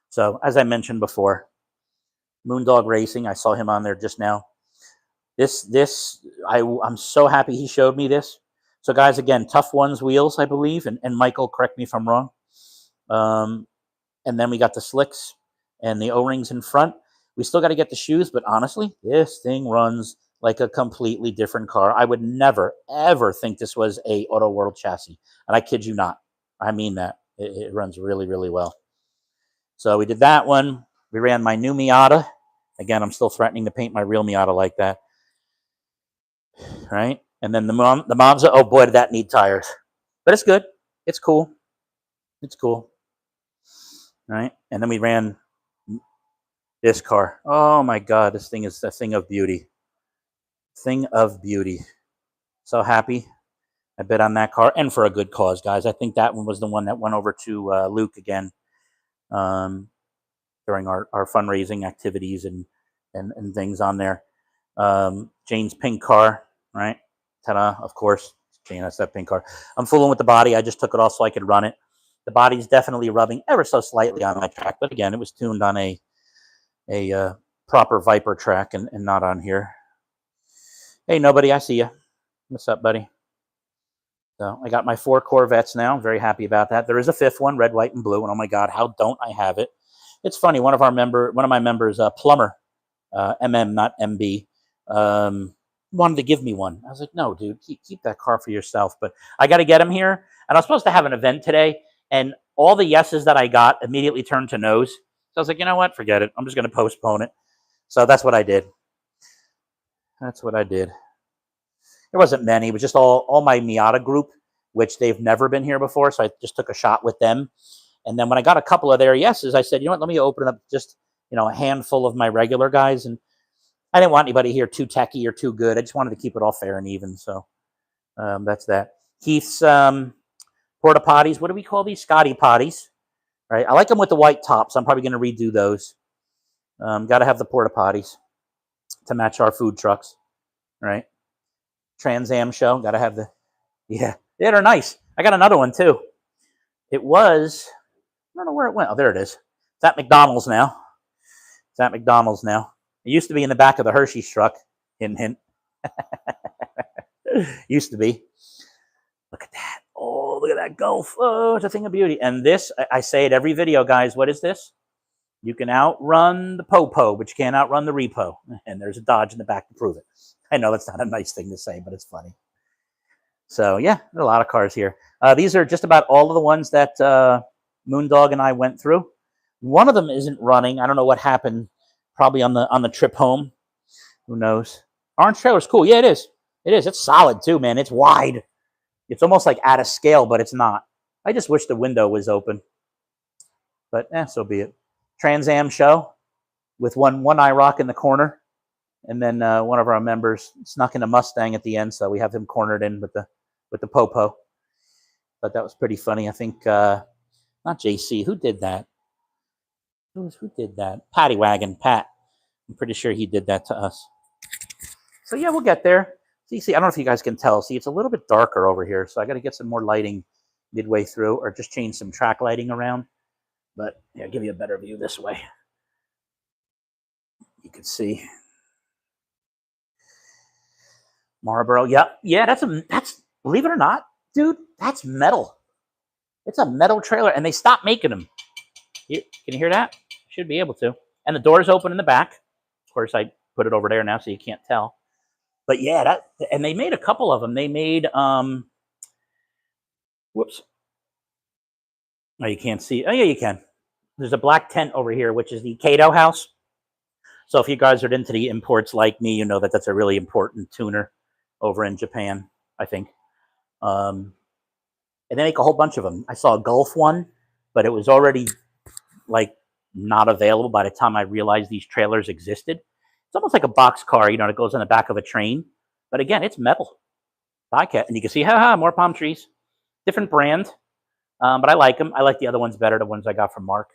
So, as I mentioned before, Moondog Racing, I saw him on there just now. I'm so happy he showed me this. So, guys, again, Tough Ones wheels, I believe, and Michael, correct me if I'm wrong. And then we got the slicks and the O-rings in front. We still got to get the shoes, but honestly, this thing runs like a completely different car. I would never, ever think this was a Auto World chassis. And I kid you not. I mean that. It runs really, really well. So we did that one. We ran my new Miata. Again, I'm still threatening to paint my real Miata like that. Right? And then the Monza, oh boy, did that need tires. But it's good. It's cool. It's cool. Right? And then we ran this car. Oh my God, this thing is a thing of beauty. Thing of beauty. So happy. I bet on that car, and for a good cause, guys. I think that one was the one that went over to Luke again during our fundraising activities and things on there. Jane's pink car, right? Ta-da, of course. Jane, that's that pink car. I'm fooling with the body. I just took it off so I could run it. The body's definitely rubbing ever so slightly on my track, but again, it was tuned on a proper Viper track and not on here. Hey, nobody, I see you. What's up, buddy? So I got my 4 Corvettes now. I'm very happy about that. There is a 5th one, red, white, and blue. And oh my God, how don't I have it? It's funny. One of my members, Plumber, MM, not MB. wanted to give me one. I was like, no, dude, keep that car for yourself. But I got to get him here. And I was supposed to have an event today, and all the yeses that I got immediately turned to no's. So I was like, you know what? Forget it. I'm just going to postpone it. So that's what I did. That's what I did. There wasn't many. It was just all my Miata group, which they've never been here before. So I just took a shot with them. And then when I got a couple of their yeses, I said, you know what? Let me open up just, a handful of my regular guys. And I didn't want anybody here too techie or too good. I just wanted to keep it all fair and even. So that's that. Keith's porta potties. What do we call these? Scotty potties. Right. I like them with the white tops. I'm probably going to redo those. Got to have the porta potties to match our food trucks. Right. Trans Am show. Got to have yeah, they're nice. I got another one too. It was, I don't know where it went. Oh, there it is. It's at McDonald's now. It used to be in the back of the Hershey's truck. Hint, hint. Used to be. Look at that. Oh, look at that Gulf. Oh, it's a thing of beauty. And this, I say it every video, guys. What is this? You can outrun the Popo, but you can't outrun the repo. And there's a Dodge in the back to prove it. I know that's not a nice thing to say, but it's funny. So, yeah, there are a lot of cars here. These are just about all of the ones that Moondog and I went through. One of them isn't running. I don't know what happened. Probably on the trip home. Who knows? Orange trailer's cool. Yeah, it is. It is. It's solid, too, man. It's wide. It's almost like out of scale, but it's not. I just wish the window was open. But, so be it. Trans Am show with one IROC in the corner. And then one of our members snuck in a Mustang at the end, so we have him cornered in with the Popo. But that was pretty funny. I think, not JC. Who did that? Who did that? Patty Wagon, Pat. I'm pretty sure he did that to us. So, yeah, we'll get there. See, I don't know if you guys can tell. See, it's a little bit darker over here, so I got to get some more lighting midway through or just change some track lighting around. But, yeah, I'll give you a better view this way. You can see. Marlboro. Yeah, that's believe it or not, dude, that's metal. It's a metal trailer, and they stopped making them. Can you hear that? Should be able to. And the door's open in the back. Of course, I put it over there now so you can't tell. But yeah, and they made a couple of them. They made whoops. Oh, you can't see. Oh, yeah, you can. There's a black tent over here, which is the Kato house. So if you guys are into the imports like me, you know that that's a really important tuner over in Japan, I think. And they make a whole bunch of them. I saw a Gulf one, but it was already like not available by the time I realized these trailers existed. It's almost like a box car, that goes on the back of a train. But again, it's metal. Diecast. And you can see, more palm trees. Different brand. But I like them. I like the other ones better, the ones I got from Mark.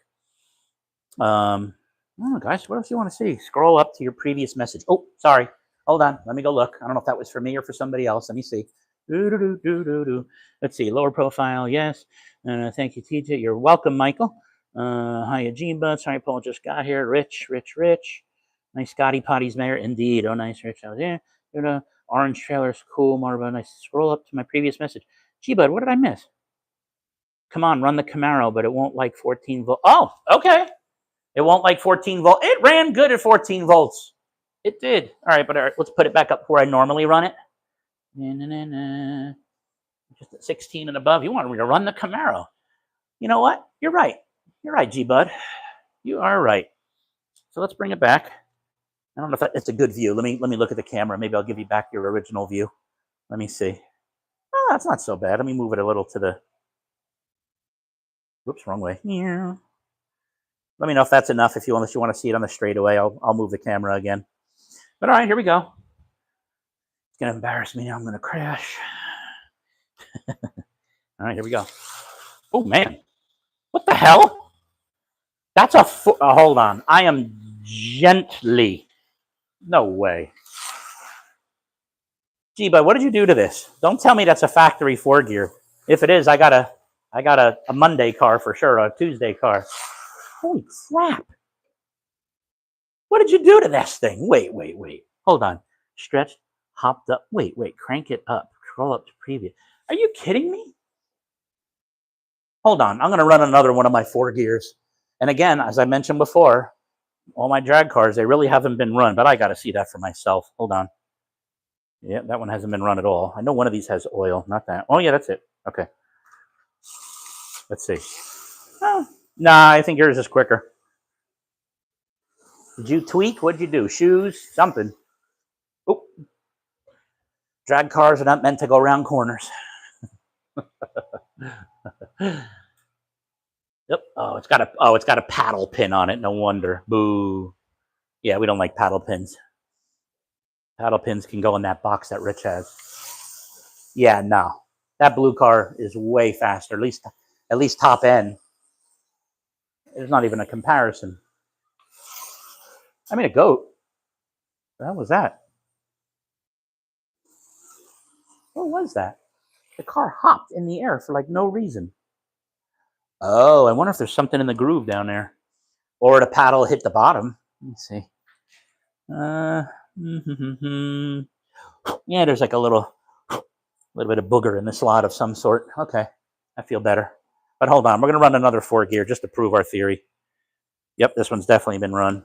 Guys, what else do you want to see? Scroll up to your previous message. Oh, sorry. Hold on. Let me go look. I don't know if that was for me or for somebody else. Let me see. Let's see. Lower profile. Yes. Thank you, TJ. You're welcome, Michael. Hiya, Gene-Bud. Sorry, Paul just got here. Rich. Nice Scotty Potty's mayor. Indeed. Oh, nice, Rich. I was there. Orange trailer's cool. More of a nice. Scroll up to my previous message. G-Bud, what did I miss? Come on, run the Camaro, but it won't like 14 volts. Oh, okay. It won't like 14 volts. It ran good at 14 volts. It did. All right, let's put it back up where I normally run it. Just at 16 and above. You want me to run the Camaro. You know what? You're right. You're right, G-Bud. You are right. So let's bring it back. I don't know if it's a good view. Let me look at the camera. Maybe I'll give you back your original view. Let me see. Oh, that's not so bad. Let me move it a little to the... Whoops, wrong way. Yeah. Let me know if that's enough. Unless you want to see it on the straightaway, I'll move the camera again. But all right, here we go. It's gonna embarrass me now. I'm gonna crash. All right, here we go. Oh man, what the hell? That's a hold on. I am gently. No way. Gee, but what did you do to this? Don't tell me that's a factory 4-gear. If it is, I got a Monday car for sure, a Tuesday car. Holy crap. What did you do to this thing? Wait. Hold on. Stretched, hopped up. Wait. Crank it up. Scroll up to preview. Are you kidding me? Hold on. I'm going to run another one of my 4-gears. And again, as I mentioned before, all my drag cars, they really haven't been run, but I got to see that for myself. Hold on. Yeah, that one hasn't been run at all. I know one of these has oil, not that. Oh, yeah, that's it. Okay. Let's see. Oh, nah, I think yours is quicker. Did you tweak? What'd you do? Shoes? Something. Oh, drag cars are not meant to go around corners. Yep. Oh, it's got a paddle pin on it. No wonder. Boo. Yeah, we don't like paddle pins. Paddle pins can go in that box that Rich has. Yeah, no. That blue car is way faster. At least top end. There's not even a comparison. I mean, a goat. What the hell was that? What was that? The car hopped in the air for like no reason. Oh, I wonder if there's something in the groove down there. Or the paddle hit the bottom. Let me see. Yeah, there's like a little bit of booger in the slot of some sort. Okay, I feel better. But hold on, we're going to run another 4 gear just to prove our theory. Yep, this one's definitely been run.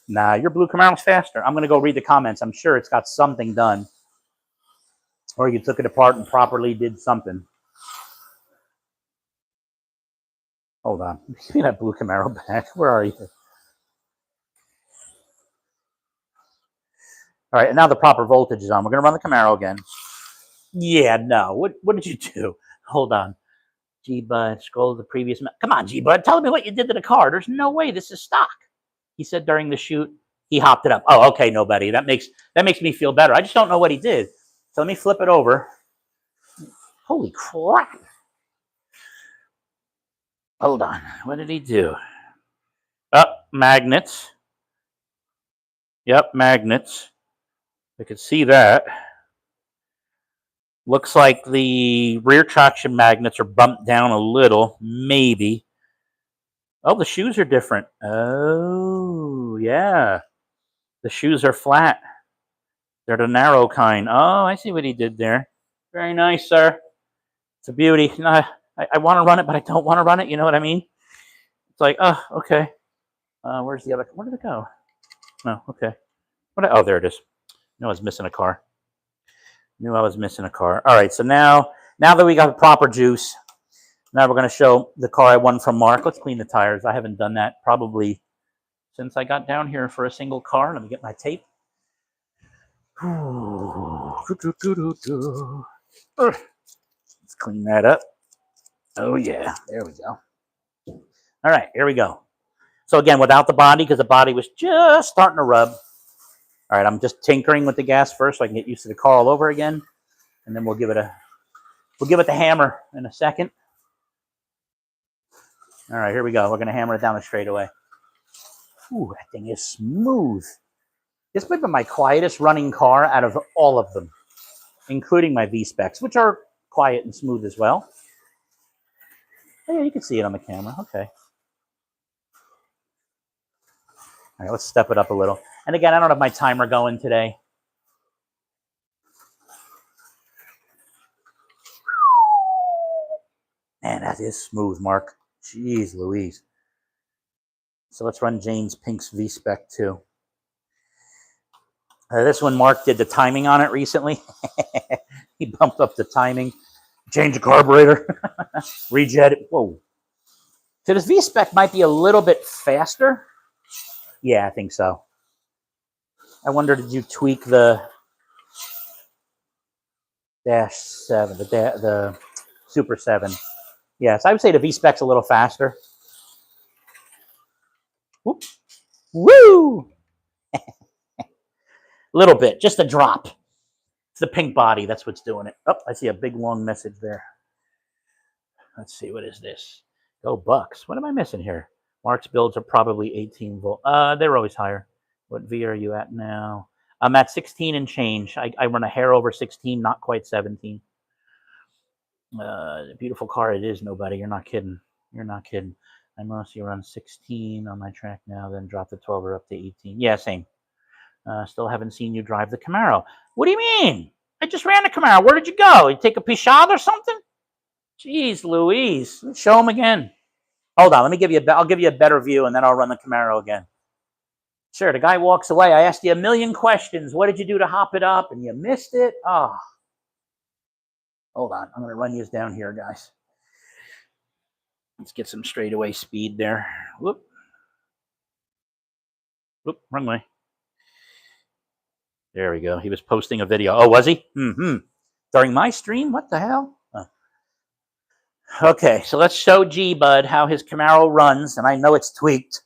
Nah, your blue Camaro's faster. I'm going to go read the comments. I'm sure it's got something done. Or you took it apart and properly did something. Hold on. Give me that blue Camaro back. Where are you? All right, and now the proper voltage is on. We're going to run the Camaro again. Yeah, no. What did you do? Hold on. G-Bud, scroll to the previous... Come on, G-Bud. Tell me what you did to the car. There's no way this is stock. He said during the shoot, he hopped it up. Oh, okay, nobody. That makes me feel better. I just don't know what he did. So let me flip it over. Holy crap. Hold on. What did he do? Magnets. Yep, magnets. I could see that. Looks like the rear traction magnets are bumped down a little, maybe. Oh, the shoes are different. Oh, yeah. The shoes are flat. They're the narrow kind. Oh, I see what he did there. Very nice, sir. It's a beauty. No, I want to run it, but I don't want to run it. You know what I mean? It's like, oh, okay. Where's the other? Where did it go? No, okay. Oh, there it is. No, I was missing a car. Knew I was missing a car. All right, so now that we got proper juice, now we're going to show the car I won from Mark. Let's clean the tires. I haven't done that probably since I got down here for a single car. Let me get my tape. Let's clean that up. Oh, yeah. There we go. All right, here we go. So again, without the body, because the body was just starting to rub. All right, I'm just tinkering with the gas first so I can get used to the car all over again. And then we'll give it the hammer in a second. All right, here we go. We're going to hammer it down the straightaway. Ooh, that thing is smooth. This might be my quietest running car out of all of them, including my V-Specs, which are quiet and smooth as well. Oh, yeah, you can see it on the camera. Okay. All right, let's step it up a little. And again, I don't have my timer going today. Man, that is smooth, Mark. Jeez Louise. So let's run James Pink's V-Spec too. This one, Mark did the timing on it recently. He bumped up the timing, changed the carburetor, rejet it. Whoa. So this V-Spec might be a little bit faster. Yeah, I think so. I wonder, did you tweak the Dash 7, the Super 7? Yes, I would say the V-Spec's a little faster. Whoop. Woo! Little bit, just a drop. It's the pink body, that's what's doing it. Oh, I see a big long message there. Let's see, what is this? Go Bucks. What am I missing here? Mark's builds are probably 18 volt. They're always higher. What V are you at now? I'm at 16 and change. I run a hair over 16, not quite 17. Beautiful car it is, nobody. You're not kidding. You're not kidding. I mostly run 16 on my track now, then drop the 12 or up to 18. Yeah, same. Still haven't seen you drive the Camaro. What do you mean? I just ran the Camaro. Where did you go? You take a Pichade or something? Jeez Louise. Let's show him again. Hold on. I'll give you a better view, and then I'll run the Camaro again. Sure, the guy walks away. I asked you a million questions. What did you do to hop it up? And you missed it? Oh. Hold on. I'm going to run you down here, guys. Let's get some straightaway speed there. Whoop. Whoop, wrong way. There we go. He was posting a video. Oh, was he? Mm-hmm. During my stream? What the hell? Oh. Okay, so let's show G-Bud how his Camaro runs, and I know it's tweaked.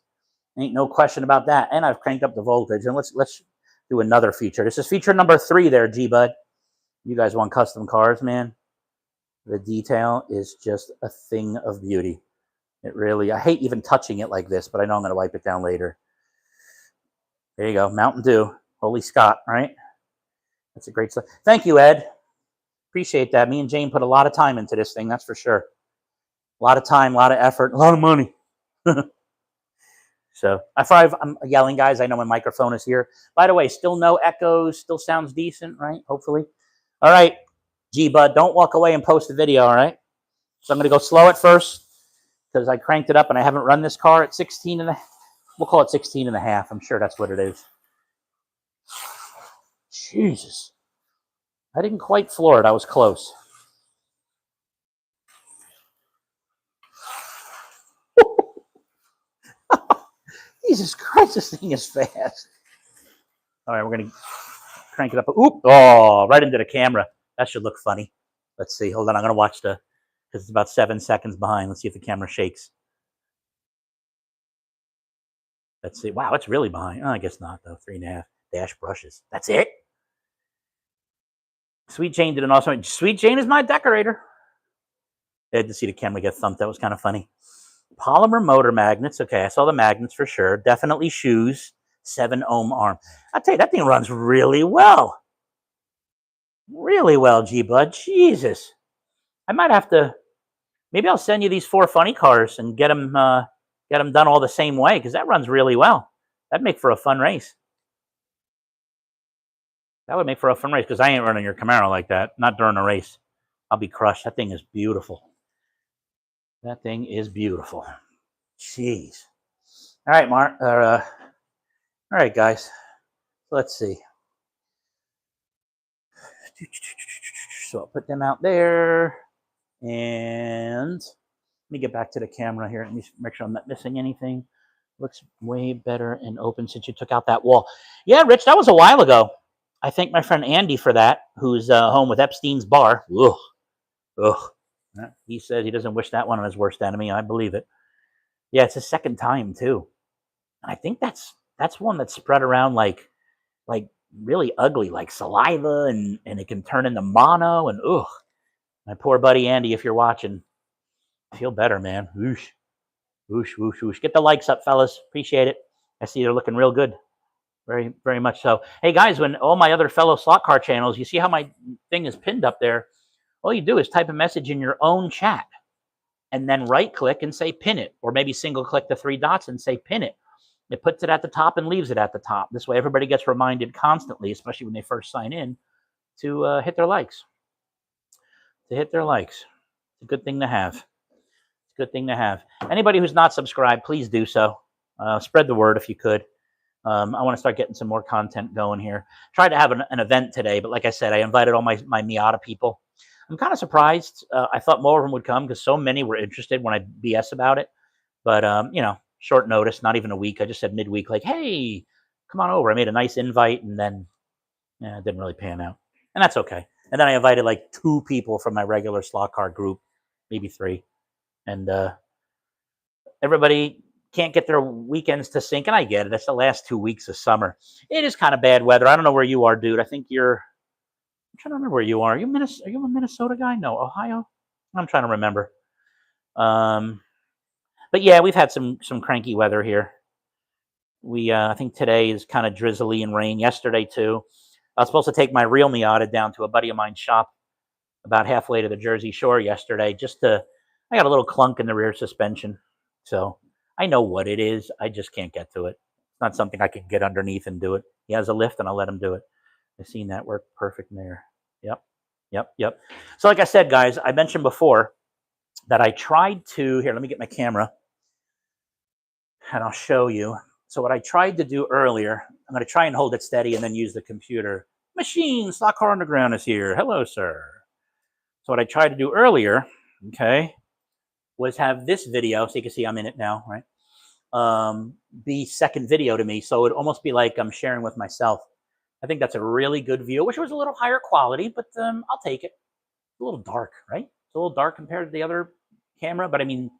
Ain't no question about that. And I've cranked up the voltage. And let's do another feature. This is feature number 3 there, G-Bud. You guys want custom cars, man? The detail is just a thing of beauty. It really, I hate even touching it like this, but I know I'm going to wipe it down later. There you go, Mountain Dew. Holy Scott, right? That's a great stuff. Thank you, Ed. Appreciate that. Me and Jane put a lot of time into this thing, that's for sure. A lot of time, a lot of effort, a lot of money. So, I'm yelling, guys. I know my microphone is here. By the way, still no echoes. Still sounds decent, right? Hopefully. All right, G-Bud, don't walk away and post the video, all right? So I'm going to go slow at first because I cranked it up and I haven't run this car at 16 and a half. We'll call it 16 and a half. I'm sure that's what it is. Jesus. I didn't quite floor it. I was close. Jesus Christ, this thing is fast. All right, we're going to crank it up. Oop! Oh, right into the camera. That should look funny. Let's see. Hold on. I'm going to watch because it's about 7 seconds behind. Let's see if the camera shakes. Let's see. Wow, it's really behind. Oh, I guess not, though. 3.5 dash brushes. That's it? Sweet Jane did an awesome. Sweet Jane is my decorator. I had to see the camera get thumped. That was kind of funny. Polymer motor magnets. Okay, I saw the magnets for sure. Definitely shoes. 7 ohm arm. I'll tell you, that thing runs really well. Really well, G-Bud. Jesus. I might have to, maybe I'll send you these 4 funny cars and get them done all the same way, because that runs really well. That'd make for a fun race. That would make for a fun race, because I ain't running your Camaro like that. Not during a race. I'll be crushed. That thing is beautiful. That thing is beautiful. Jeez. All right, Mark. All right, guys. Let's see. So I'll put them out there. And let me get back to the camera here. Let me make sure I'm not missing anything. Looks way better and open since you took out that wall. Yeah, Rich, that was a while ago. I thank my friend Andy for that, who's home with Epstein's bar. Ugh. Ugh. He said he doesn't wish that one on his worst enemy. I believe it. Yeah, it's his second time, too. And I think that's one that's spread around like really ugly, like saliva, and it can turn into mono, and ugh. My poor buddy Andy, if you're watching, feel better, man. Whoosh. Whoosh, whoosh, whoosh. Get the likes up, fellas. Appreciate it. I see they're looking real good. Very, very much so. Hey, guys, when all my other fellow slot car channels, you see how my thing is pinned up there? All you do is type a message in your own chat and then right-click and say pin it, or maybe single-click the 3 dots and say pin it. It puts it at the top and leaves it at the top. This way everybody gets reminded constantly, especially when they first sign in, to hit their likes. To hit their likes. It's a good thing to have. It's a good thing to have. Anybody who's not subscribed, please do so. Spread the word if you could. I want to start getting some more content going here. Tried to have an event today, but like I said, I invited all my Miata people. I'm kind of surprised. I thought more of them would come because so many were interested when I BS about it. But, short notice, not even a week. I just said midweek, like, hey, come on over. I made a nice invite, and then it didn't really pan out. And that's okay. And then I invited like 2 people from my regular slot car group, maybe 3. And everybody can't get their weekends to sync, and I get it. It's the last 2 weeks of summer. It is kind of bad weather. I don't know where you are, dude. I think I'm trying to remember where you are. Are you a Minnesota guy? No, Ohio? I'm trying to remember. But yeah, we've had some cranky weather here. I think today is kind of drizzly and rain. Yesterday too. I was supposed to take my real Miata down to a buddy of mine's shop about halfway to the Jersey Shore yesterday. I got a little clunk in the rear suspension, so I know what it is. I just can't get to it. It's not something I can get underneath and do it. He has a lift, and I'll let him do it. I've seen that work perfect in there. Yep. So like I said, guys, I mentioned before that I tried to, here, let me get my camera, and I'll show you. So what I tried to do earlier, I'm going to try and hold it steady and then use the computer. Machine, Stock Car Underground is here. Hello, sir. So what I tried to do earlier, okay, was have this video, so you can see I'm in it now, right? Be second video to me. So it'd almost be like I'm sharing with myself. I think that's a really good view. I wish it was a little higher quality, but I'll take it. It's a little dark, right? It's a little dark compared to the other camera, but I mean,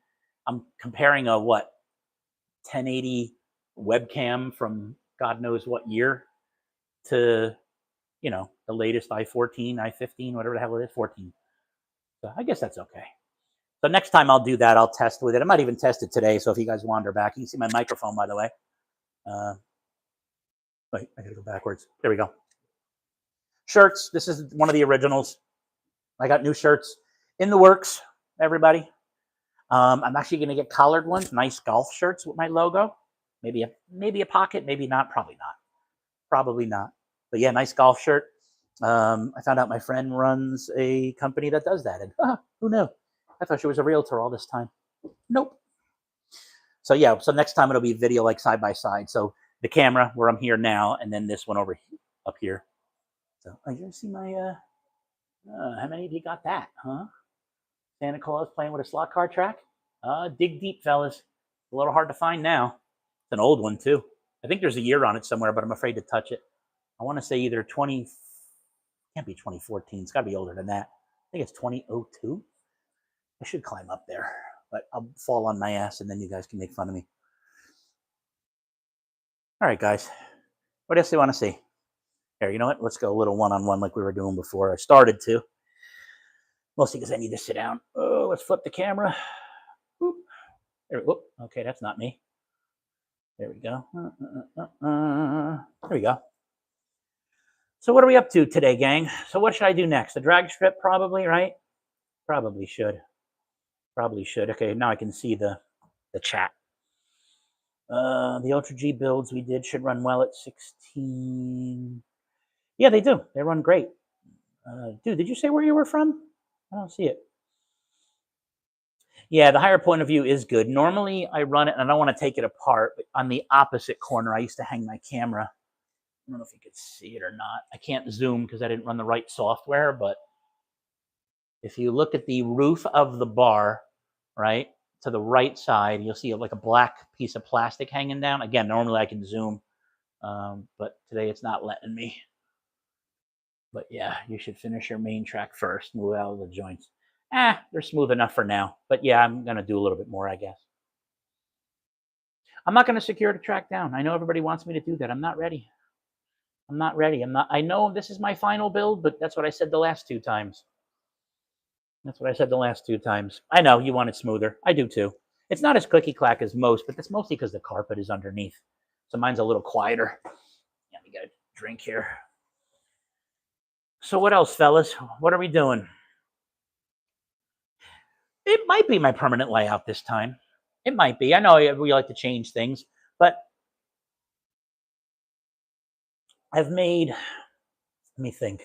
I'm comparing a, what, 1080 webcam from God knows what year to, you know, the latest i14, i15, whatever the hell it is, 14. So I guess that's okay. So next time I'll do that, I'll test with it. I might even test it today. So if you guys wander back, you can see my microphone, by the way. Wait, I gotta go backwards. There we go. Shirts. This is one of the originals. I got new shirts in the works, everybody. I'm actually gonna get collared ones, nice golf shirts with my logo. Maybe a pocket, maybe not, probably not. Probably not. But yeah, nice golf shirt. I found out my friend runs a company that does that. And who knew? I thought she was a realtor all this time. Nope. So yeah, so next time it'll be video like side by side. So the camera where I'm here now, and then this one over up here. So you see my, how many of you got that, huh? Santa Claus playing with a slot car track? Dig deep, fellas. A little hard to find now. It's an old one too. I think there's a year on it somewhere, but I'm afraid to touch it. I want to say either can't be 2014. It's got to be older than that. I think it's 2002. I should climb up there, but I'll fall on my ass and then you guys can make fun of me. All right, guys. What else do you want to see? Here, you know what? Let's go a little one-on-one like we were doing before. I started to. Mostly because I need to sit down. Oh, let's flip the camera. Whoop. There, whoop. Okay, that's not me. There we go. There we go. So what are we up to today, gang? So what should I do next? The drag strip, probably, right? Probably should. Probably should. Okay, now I can see the chat. The Ultra G builds we did should run well at 16. Yeah, they do. They run great. Dude, did you say where you were from? I don't see it. Yeah, the higher point of view is good. Normally, I run it, and I don't want to take it apart, but on the opposite corner, I used to hang my camera. I don't know if you could see it or not. I can't zoom because I didn't run the right software, but if you look at the roof of the bar, right, to the right side, you'll see like a black piece of plastic hanging down. Again, normally I can zoom, but today it's not letting me. But yeah, you should finish your main track first, move out of the joints. They're smooth enough for now. But yeah, I'm going to do a little bit more, I guess. I'm not going to secure the track down. I know everybody wants me to do that. I'm not ready. I'm not ready. I know this is my final build, but that's what I said the last two times. That's what I said the last two times. I know you want it smoother. I do too. It's not as clicky-clack as most, but that's mostly because the carpet is underneath. So mine's a little quieter. Yeah, we got a drink here. So what else, fellas? What are we doing? It might be my permanent layout this time. It might be. I know we like to change things, but I've made, let me think.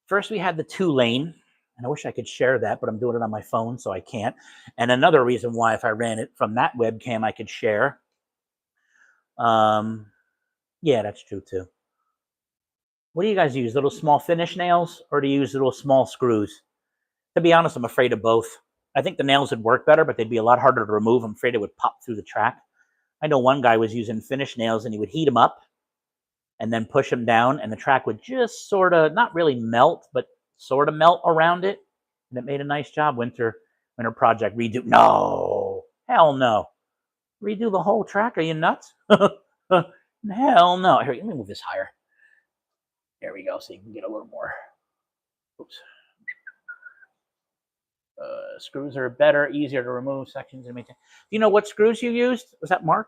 First, we had the 2-lane, and I wish I could share that, but I'm doing it on my phone, so I can't. And another reason why, if I ran it from that webcam, I could share. Yeah, that's true too. What do you guys use? Little small finish nails, or do you use little small screws? To be honest, I'm afraid of both. I think the nails would work better, but they'd be a lot harder to remove. I'm afraid it would pop through the track. I know one guy was using finish nails, and he would heat them up and then push them down, and the track would just sort of, not really melt, but sort of melt around it. And it made a nice job. Winter project redo. No, hell no. Redo the whole track? Are you nuts? Hell no. Here, let me move this higher. There we go, so you can get a little more. Oops. Screws are better, easier to remove sections and maintain. Do you know what screws you used? Was that Mark?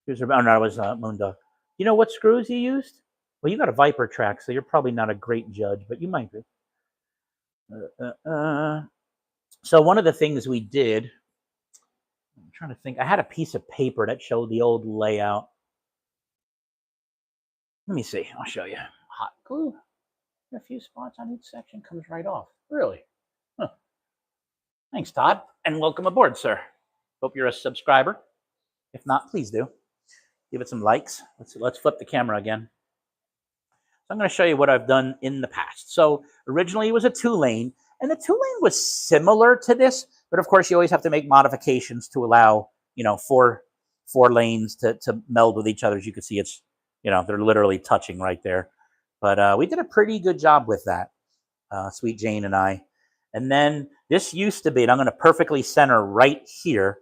Screws are, oh no, it was Moondog. You know what screws you used? Well, you got a Viper track, so you're probably not a great judge, but you might be. So one of the things we did, I'm trying to think, I had a piece of paper that showed the old layout. Let me see, I'll show you. Hot glue. A few spots on each section, comes right off. Really? Huh. Thanks, Todd, and welcome aboard, sir. Hope you're a subscriber. If not, please do. Give it some likes. Let's flip the camera again. So I'm going to show you what I've done in the past. So originally it was a 2-lane, and the 2-lane was similar to this, but of course you always have to make modifications to allow, you know, four lanes to meld with each other. As you can see, it's, you know, they're literally touching right there. But we did a pretty good job with that, Sweet Jane and I. And then this used to be, and I'm going to perfectly center right here.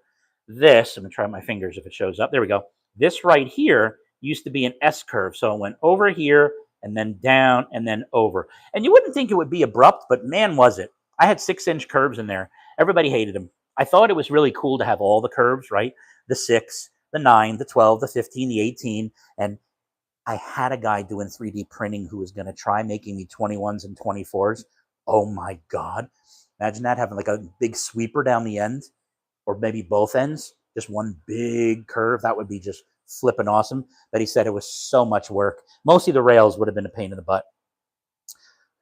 This, I'm going to try my fingers if it shows up. There we go. This right here used to be an S curve. So it went over here and then down and then over. And you wouldn't think it would be abrupt, but man, was it. I had 6-inch curves in there. Everybody hated them. I thought it was really cool to have all the curves, right? The 6, the 9, the 12, the 15, the 18. And I had a guy doing 3D printing who was going to try making me 21s and 24s. Oh my God. Imagine that, having like a big sweeper down the end, or maybe both ends, just one big curve. That would be just flipping awesome. But he said it was so much work. Mostly the rails would have been a pain in the butt.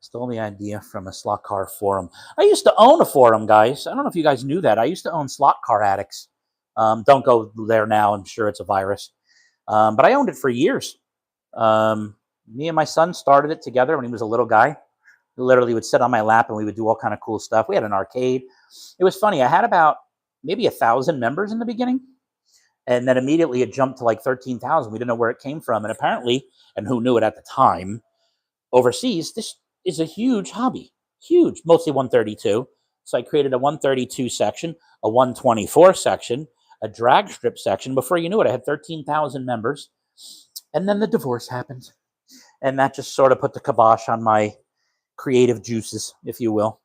Stole the idea from a slot car forum. I used to own a forum, guys. I don't know if you guys knew that. I used to own Slot Car Addicts. Don't go there now. I'm sure it's a virus. But I owned it for years. Me and my son started it together when he was a little guy. He literally would sit on my lap and we would do all kind of cool stuff. We had an arcade. It was funny. I had about maybe 1,000 members in the beginning. And then immediately it jumped to like 13,000. We didn't know where it came from. And apparently, and who knew it at the time, overseas, this is a huge hobby. Huge, mostly 132. So I created a 132 section, a 124 section, a drag strip section. Before you knew it, I had 13,000 members. And then the divorce happened. And that just sort of put the kibosh on my creative juices, if you will.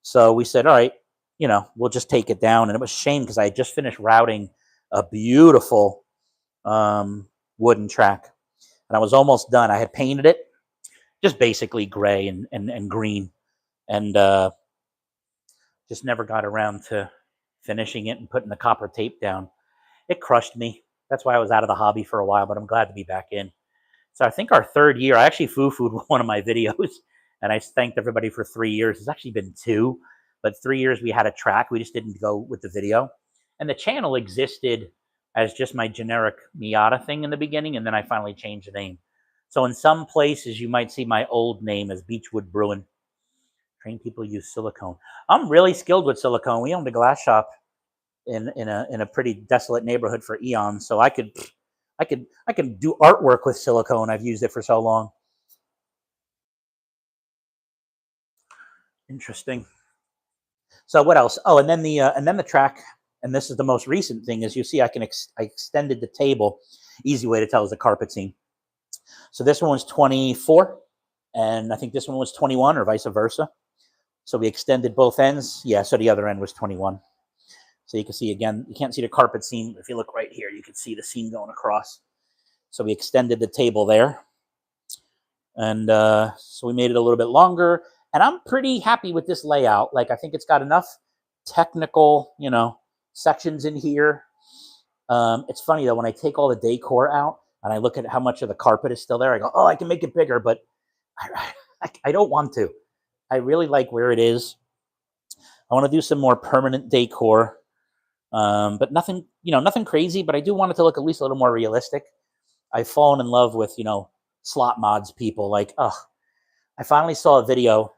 So we said, all right, you know, we'll just take it down. And it was a shame because I had just finished routing a beautiful wooden track. And I was almost done. I had painted it, just basically gray and green. And just never got around to finishing it and putting the copper tape down. It crushed me. That's why I was out of the hobby for a while, but I'm glad to be back in. So I think our 3rd year, I actually foo-fooed one of my videos, and I thanked everybody for 3 years. It's actually been 2, but 3 years we had a track. We just didn't go with the video. And the channel existed as just my generic Miata thing in the beginning, and then I finally changed the name. So in some places, you might see my old name as Beechwood Brewing. Train people use silicone. I'm really skilled with silicone. We owned a glass shop in a pretty desolate neighborhood for eons, so I could do artwork with silicone. I've used it for so long. Interesting. So what else? Oh, and then the track. And this is the most recent thing. As you see, I extended the table. Easy way to tell is the carpet seam. So this one was 24, and I think this one was 21, or vice versa. So we extended both ends. Yeah, so the other end was 21. So you can see, again, you can't see the carpet seam. If you look right here, you can see the seam going across. So we extended the table there. And so we made it a little bit longer. And I'm pretty happy with this layout. Like, I think it's got enough technical, you know, sections in here. It's funny, though, when I take all the decor out and I look at how much of the carpet is still there, I go, oh, I can make it bigger, but I don't want to. I really like where it is. I want to do some more permanent decor. But nothing, you know, nothing crazy, but I do want it to look at least a little more realistic. I've fallen in love with, you know, slot mods people. Like, I finally saw a video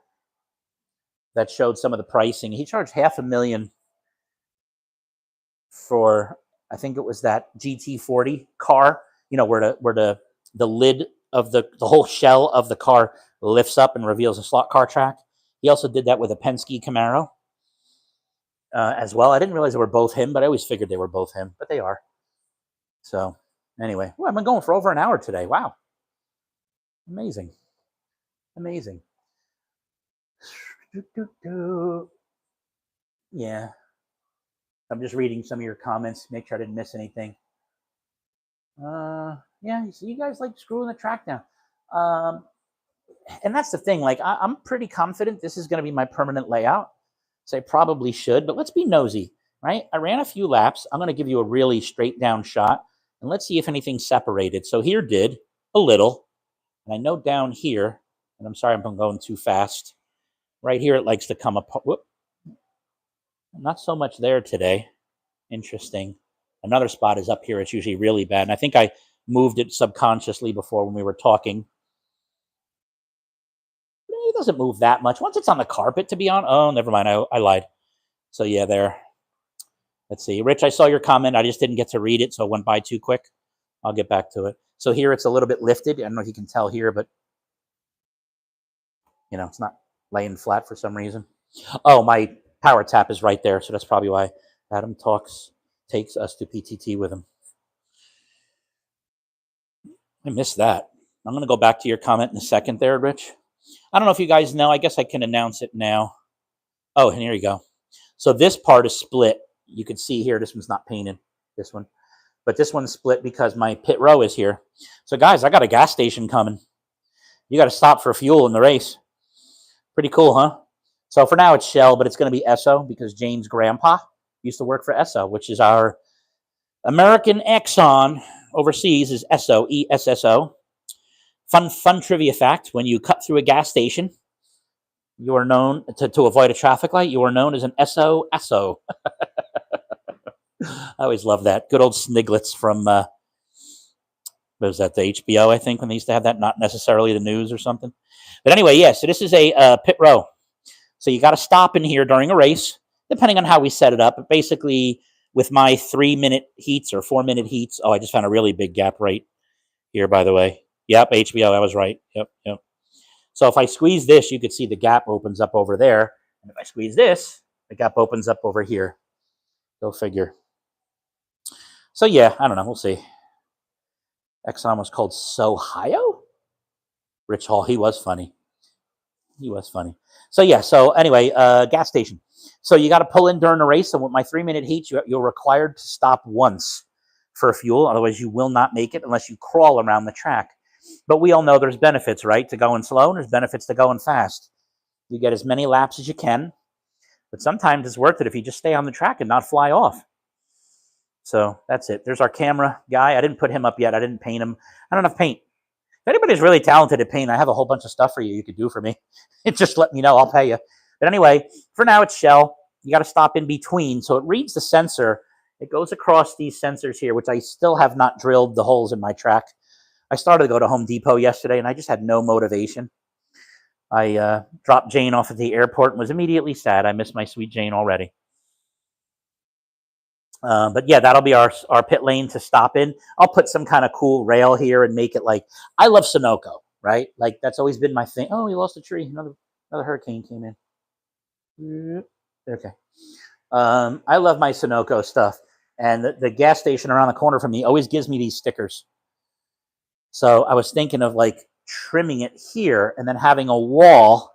that showed some of the pricing. He charged $500,000 for, I think it was that GT40 car, you know, where the lid of the whole shell of the car lifts up and reveals a slot car track. He also did that with a Penske Camaro. As well. I didn't realize they were both him, but I always figured they were both him, but they are. So anyway, well, I've been going for over an hour today. Wow. Amazing. Amazing. Yeah. I'm just reading some of your comments, make sure I didn't miss anything. Yeah, so you guys like screwing the track down. And that's the thing, like, I'm pretty confident this is going to be my permanent layout. So I probably should, but let's be nosy, right? I ran a few laps. I'm going to give you a really straight down shot, and let's see if anything separated. So here did a little, and I know down here, and I'm sorry I'm going too fast. Right here, it likes to come apart. Whoop. Not so much there today. Interesting. Another spot is up here. It's usually really bad. And I think I moved it subconsciously before when we were talking. It doesn't move that much. Once it's on the carpet, to be honest. Oh, never mind. I lied. So yeah, there. Let's see. Rich, I saw your comment. I just didn't get to read it, so it went by too quick. I'll get back to it. So here it's a little bit lifted. I don't know if you can tell here, but you know, it's not laying flat for some reason. Oh, my power tap is right there, so that's probably why Adam takes us to PTT with him. I missed that. I'm going to go back to your comment in a second there, Rich. I don't know if you guys know. I guess I can announce it now. Oh, and here you go. So this part is split. You can see here, this one's not painted, this one. But this one's split because my pit row is here. So guys, I got a gas station coming. You got to stop for fuel in the race. Pretty cool, huh? So for now it's Shell, but it's going to be Esso because Jane's grandpa used to work for Esso, which is our American Exxon overseas is Esso, E-S-S-O. Fun trivia fact, when you cut through a gas station, you are known, to avoid a traffic light, you are known as an Esso. I always love that. Good old Sniglets from, what was that, the HBO, I think, when they used to have that, not necessarily the news or something. But anyway, yeah, so this is a pit row. So you got to stop in here during a race, depending on how we set it up. But basically, with my 3-minute heats or 4-minute heats, oh, I just found a really big gap right here, by the way. Yep, HBO, I was right. Yep. So if I squeeze this, you could see the gap opens up over there. And if I squeeze this, the gap opens up over here. Go figure. So yeah, I don't know. We'll see. Exxon was called Sohio? Rich Hall, he was funny. So yeah, so anyway, gas station. So you got to pull in during the race. And with my 3-minute heat, you're required to stop once for fuel. Otherwise, you will not make it unless you crawl around the track. But we all know there's benefits, right, to going slow, and there's benefits to going fast. You get as many laps as you can, but sometimes it's worth it if you just stay on the track and not fly off. So that's it. There's our camera guy. I didn't put him up yet. I didn't paint him. I don't have paint. If anybody's really talented at paint, I have a whole bunch of stuff for you could do for me. Just let me know. I'll pay you. But anyway, for now, it's Shell. You got to stop in between. So it reads the sensor. It goes across these sensors here, which I still have not drilled the holes in my track. I started to go to Home Depot yesterday, and I just had no motivation. I dropped Jane off at the airport and was immediately sad. I miss my sweet Jane already. But yeah, that'll be our pit lane to stop in. I'll put some kind of cool rail here and make it like, I love Sunoco, right? Like that's always been my thing. Oh, we lost a tree. Another hurricane came in. Okay. I love my Sunoco stuff. And the gas station around the corner from me always gives me these stickers. So I was thinking of like trimming it here and then having a wall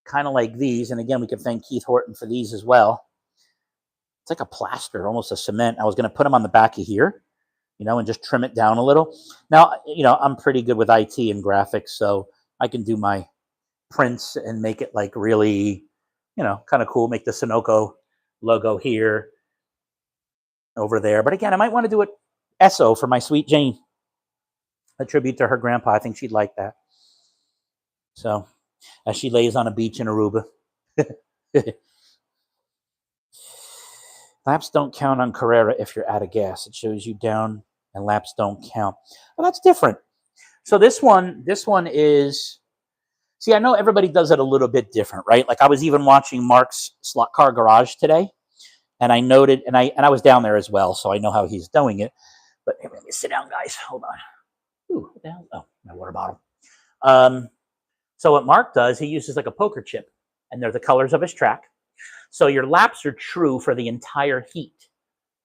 kind of like these. And again, we can thank Keith Horton for these as well. It's like a plaster, almost a cement. I was going to put them on the back of here, you know, and just trim it down a little. Now, you know, I'm pretty good with IT and graphics, so I can do my prints and make it like really, you know, kind of cool. Make the Sunoco logo here, over there. But again, I might want to do it Esso for my sweet Jane. A tribute to her grandpa. I think she'd like that. So, as she lays on a beach in Aruba. Laps don't count on Carrera if you're out of gas. It shows you down and laps don't count. Well, that's different. So this one is, see, I know everybody does it a little bit different, right? Like I was even watching Mark's Slot Car Garage today, and I noted, and I was down there as well, so I know how he's doing it. But hey, let me sit down, guys. Hold on. Ooh, what the hell? Oh, my water bottle. So what Mark does, he uses like a poker chip, and they're the colors of his track. So your laps are true for the entire heat,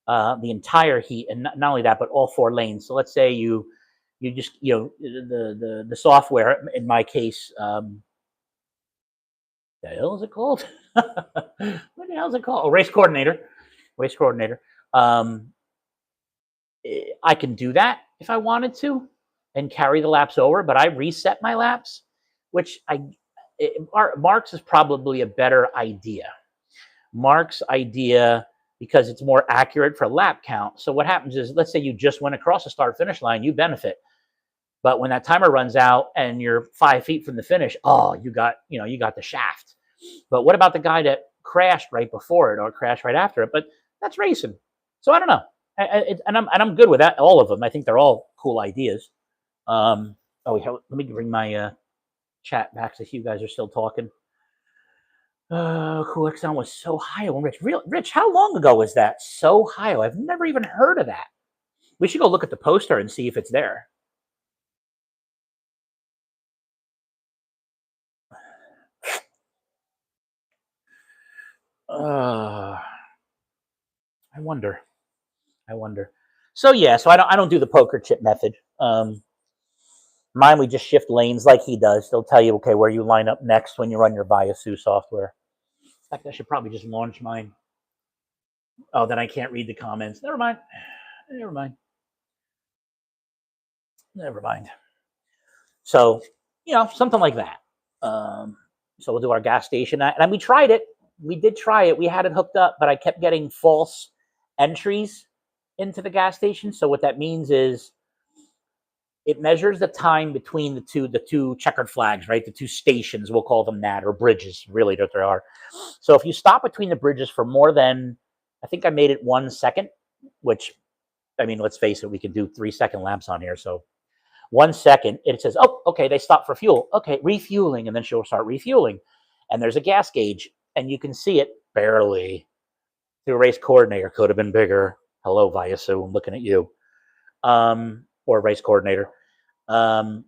and not only that, but all 4 lanes. So let's say you just, you know, the software, in my case, the hell is it called? What the hell is it called? Oh, race coordinator. I can do that if I wanted to and carry the laps over, but I reset my laps, which Mark's is probably a better idea. Mark's idea, because it's more accurate for lap count. So what happens is, let's say you just went across the start-finish line, you benefit. But when that timer runs out and you're 5 feet from the finish, oh, you got the shaft. But what about the guy that crashed right before it or crashed right after it? But that's racing. So I don't know, and I'm good with that. All of them. I think they're all cool ideas. Let me bring my chat back so you guys are still talking. Cool Exxon was Ohio. Rich, how long ago was that? Ohio. I've never even heard of that. We should go look at the poster and see if it's there. I wonder. So yeah, so I don't do the poker chip method. Mine, we just shift lanes like he does. They'll tell you, okay, where you line up next when you run your Biasu software. In fact, I should probably just launch mine. Oh, then I can't read the comments. Never mind. So, something like that. So we'll do our gas station. And we tried it. We did try it. We had it hooked up, but I kept getting false entries into the gas station. So what that means is it measures the time between the two checkered flags, right? The two stations, we'll call them that, or bridges, really, that there are. So if you stop between the bridges for more than, I think I made it 1 second, which, I mean, let's face it, we can do 3-second laps on here. So 1 second, it says, oh, okay, they stopped for fuel. Okay, refueling, and then she'll start refueling. And there's a gas gauge, and you can see it barely. The race coordinator could have been bigger. Hello, Viasu, I'm looking at you. Or race coordinator. And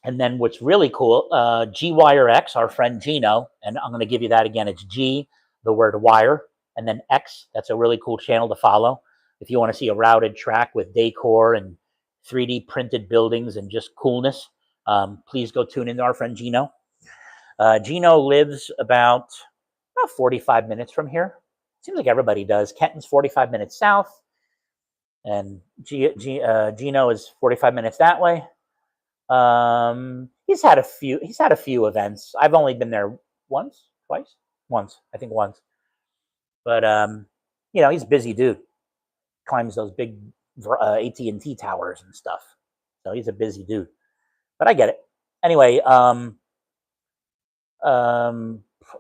then what's really cool, GWireX, our friend Gino, and I'm going to give you that again. It's G, the word wire, and then X. That's a really cool channel to follow if you want to see a routed track with decor and 3D printed buildings and just coolness. Please go tune into our friend Gino. Gino lives about 45 minutes from here. Seems like everybody does. Kenton's 45 minutes south, and Gino is 45 minutes that way. He's had a few events. I've only been there once. I think once. But he's a busy dude. Climbs those big AT&T towers and stuff. So he's a busy dude. But I get it. Anyway, I'm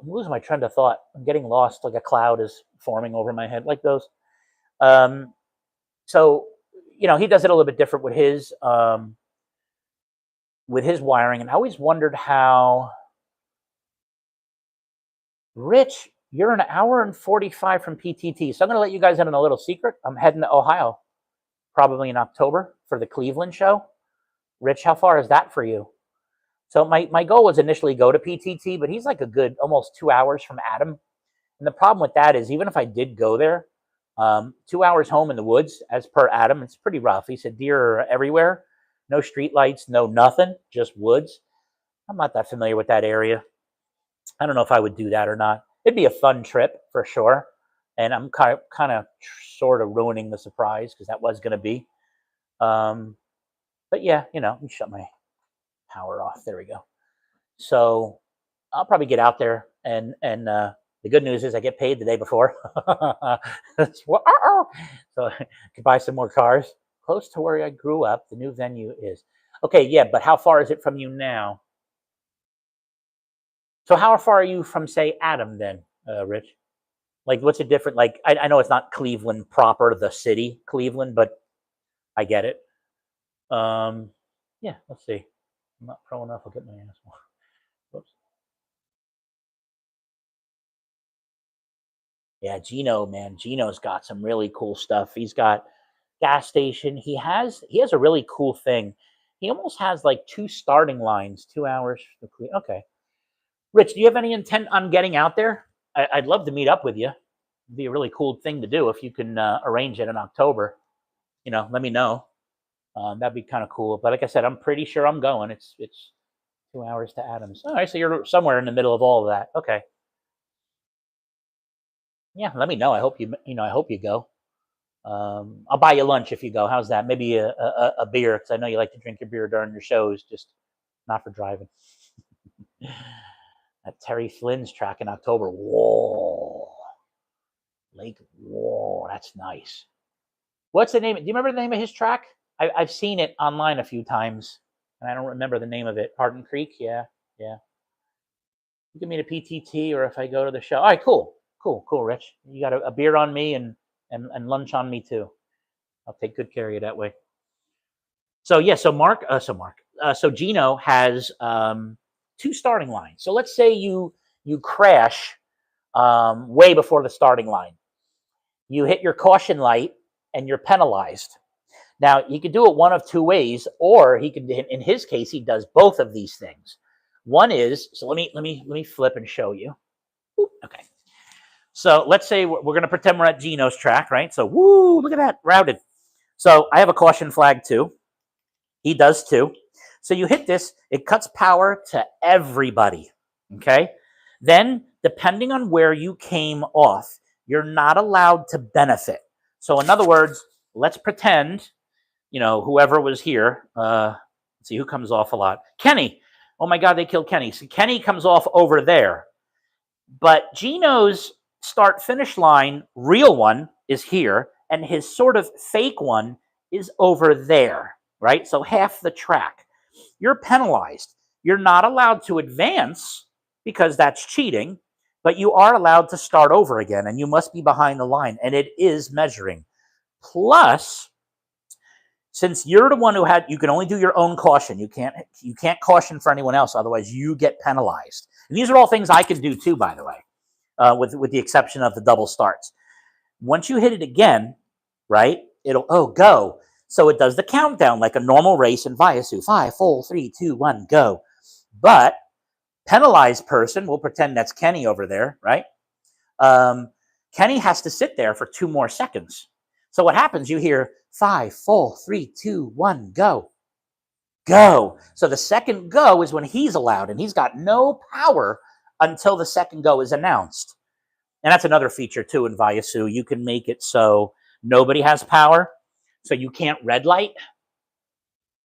losing my trend of thought. I'm getting lost, like a cloud is forming over my head, like those. So he does it a little bit different with his wiring, and I always wondered how. Rich, you're an hour and 45 from PTT, so I'm going to let you guys in on a little secret. I'm heading to Ohio, probably in October, for the Cleveland show. Rich, how far is that for you? So my goal was initially go to PTT, but he's like a good almost 2 hours from Adam. And the problem with that is, even if I did go there, 2 hours home in the woods, as per Adam, it's pretty rough. He said deer are everywhere, no street lights, no nothing, just woods. I'm not that familiar with that area. I don't know if I would do that or not. It'd be a fun trip for sure. And I'm kind of sort of ruining the surprise because that was going to be. But yeah, let me shut my power off. There we go. So I'll probably get out there, and the good news is I get paid the day before. So I could buy some more cars. Close to where I grew up, the new venue is. Okay, yeah, but how far is it from you now? So how far are you from, say, Adam then, Rich? Like, what's it different? Like, I know it's not Cleveland proper, the city, Cleveland, but I get it. Yeah, let's see. I'm not pro enough. I'll get my ass. Whoops. Yeah, Gino, man. Gino's got some really cool stuff. He's got gas station. He has a really cool thing. He almost has like 2 starting lines, 2 hours. Okay. Rich, do you have any intent on getting out there? I'd love to meet up with you. It'd be a really cool thing to do if you can arrange it in October. Let me know. That'd be kind of cool. But like I said, I'm pretty sure I'm going. It's 2 hours to Adams. All right, so you're somewhere in the middle of all of that. Okay. Yeah, let me know. I hope you go. I'll buy you lunch if you go. How's that? Maybe a beer, because I know you like to drink your beer during your shows, just not for driving. At Terry Flynn's track in October. Whoa. Lake. Whoa, that's nice. What's the name? Do you remember the name of his track? I've seen it online a few times, and I don't remember the name of it. Hardin Creek? Yeah. You give me the PTT, or if I go to the show. All right, cool, Rich. You got a beer on me, and and lunch on me too. I'll take good care of you that way. So yeah, so Gino has two starting lines. So let's say you crash way before the starting line. You hit your caution light and you're penalized. Now he could do it one of two ways, or he could, in his case, he does both of these things. One is, so let me flip and show you. Okay. So let's say we're going to pretend we're at Gino's track, right? So woo, look at that, routed. So I have a caution flag too. He does too. So you hit this, it cuts power to everybody. Okay. Then, depending on where you came off, you're not allowed to benefit. So, in other words, let's pretend, whoever was here, let's see who comes off a lot. Kenny. Oh my God, they killed Kenny. So Kenny comes off over there. But Gino's start finish line, real one, is here, and his sort of fake one is over there, right? So half the track. You're penalized. You're not allowed to advance because that's cheating, but you are allowed to start over again, and you must be behind the line, and it is measuring. Plus, since you're the one who you can only do your own caution. You can't caution for anyone else, otherwise you get penalized. And these are all things I can do too, by the way, with the exception of the double starts. Once you hit it again, right? It'll go. So it does the countdown like a normal race in Viasu. 5, 4, 3, 2, 1, go. But penalized person, we'll pretend that's Kenny over there, right? Kenny has to sit there for 2 more seconds. So what happens? You hear 5, 4, 3, 2, 1, go. Go. So the second go is when he's allowed, and he's got no power until the second go is announced. And that's another feature too in Viasu. You can make it so nobody has power. So you can't red light.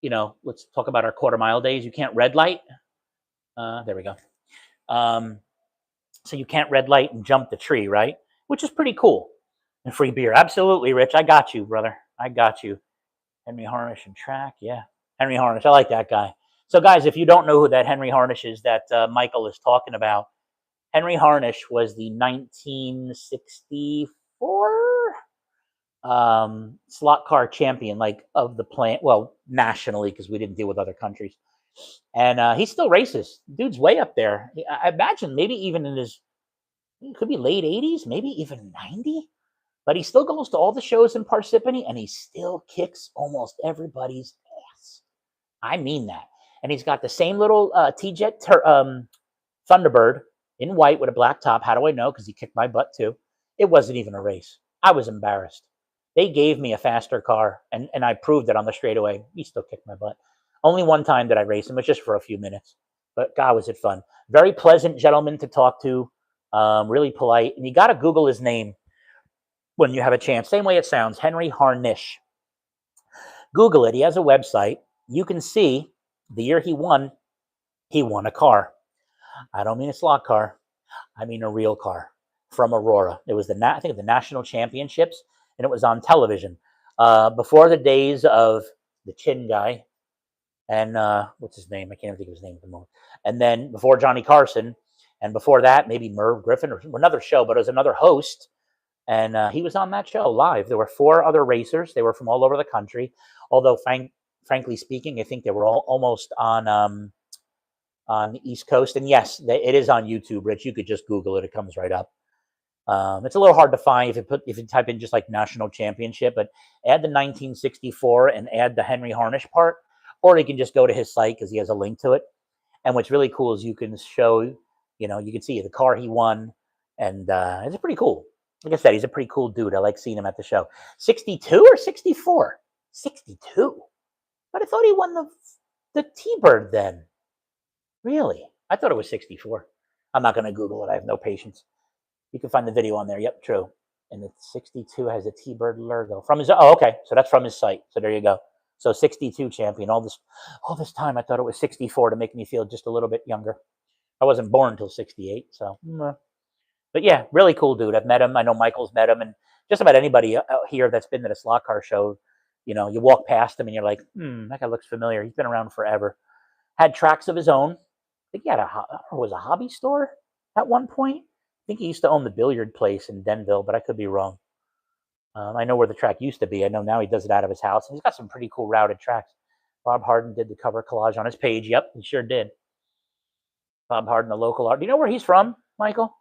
Let's talk about our quarter mile days. You can't red light. There we go. So you can't red light and jump the tree, right? Which is pretty cool. And free beer. Absolutely, Rich. I got you, brother. I got you. Henry Harnish and track. Yeah. Henry Harnish. I like that guy. So, guys, if you don't know who that Henry Harnish is that Michael is talking about, Henry Harnish was the 1964 slot car champion, like of the plant. Well, nationally, because we didn't deal with other countries. And he still races. Dude's way up there. I imagine maybe even in his, it could be late 80s, maybe even 90. But he still goes to all the shows in Parsippany, and he still kicks almost everybody's ass. I mean that. And he's got the same little T-Jet Thunderbird in white with a black top. How do I know? Because he kicked my butt too. It wasn't even a race. I was embarrassed. They gave me a faster car, and I proved it on the straightaway. He still kicked my butt. Only one time did I race him. It was just for a few minutes. But God, was it fun. Very pleasant gentleman to talk to. Really polite. And you got to Google his name when you have a chance. Same way it sounds, Henry Harnish. Google it. He has a website. You can see the year he won a car. I don't mean a slot car. I mean a real car from Aurora. It was the National Championships, and it was on television. Before the days of the Chin guy and what's his name? I can't even think of his name at the moment. And then before Johnny Carson, and before that, maybe Merv Griffin or another show, but it was another host. And he was on that show live. There were 4 other racers. They were from all over the country. Although, frankly speaking, I think they were all almost on the East Coast. And yes, it is on YouTube, Rich. You could just Google it. It comes right up. It's a little hard to find if you type in just like national championship, but add the 1964 and add the Henry Harnish part, or you can just go to his site because he has a link to it. And what's really cool is you can show, you can see the car he won, and it's pretty cool. Like I said, he's a pretty cool dude. I like seeing him at the show. 62 or 64? 62. But I thought he won the T-Bird then. Really? I thought it was 64. I'm not going to Google it. I have no patience. You can find the video on there. Yep, true. And the 62 has a T-Bird logo from his. Oh, okay. So that's from his site. So there you go. So 62 champion. All this time, I thought it was 64 to make me feel just a little bit younger. I wasn't born until 68. So. But yeah, really cool dude. I've met him. I know Michael's met him, and just about anybody out here that's been to the slot car show, you walk past him and you're like, that guy looks familiar. He's been around forever. Had tracks of his own. I think he had was a hobby store at one point. I think he used to own the billiard place in Denville, but I could be wrong. I know where the track used to be. I know now he does it out of his house. And he's got some pretty cool routed tracks. Bob Harden did the cover collage on his page. Yep, he sure did. Bob Harden, the local art. Do you know where he's from, Michael?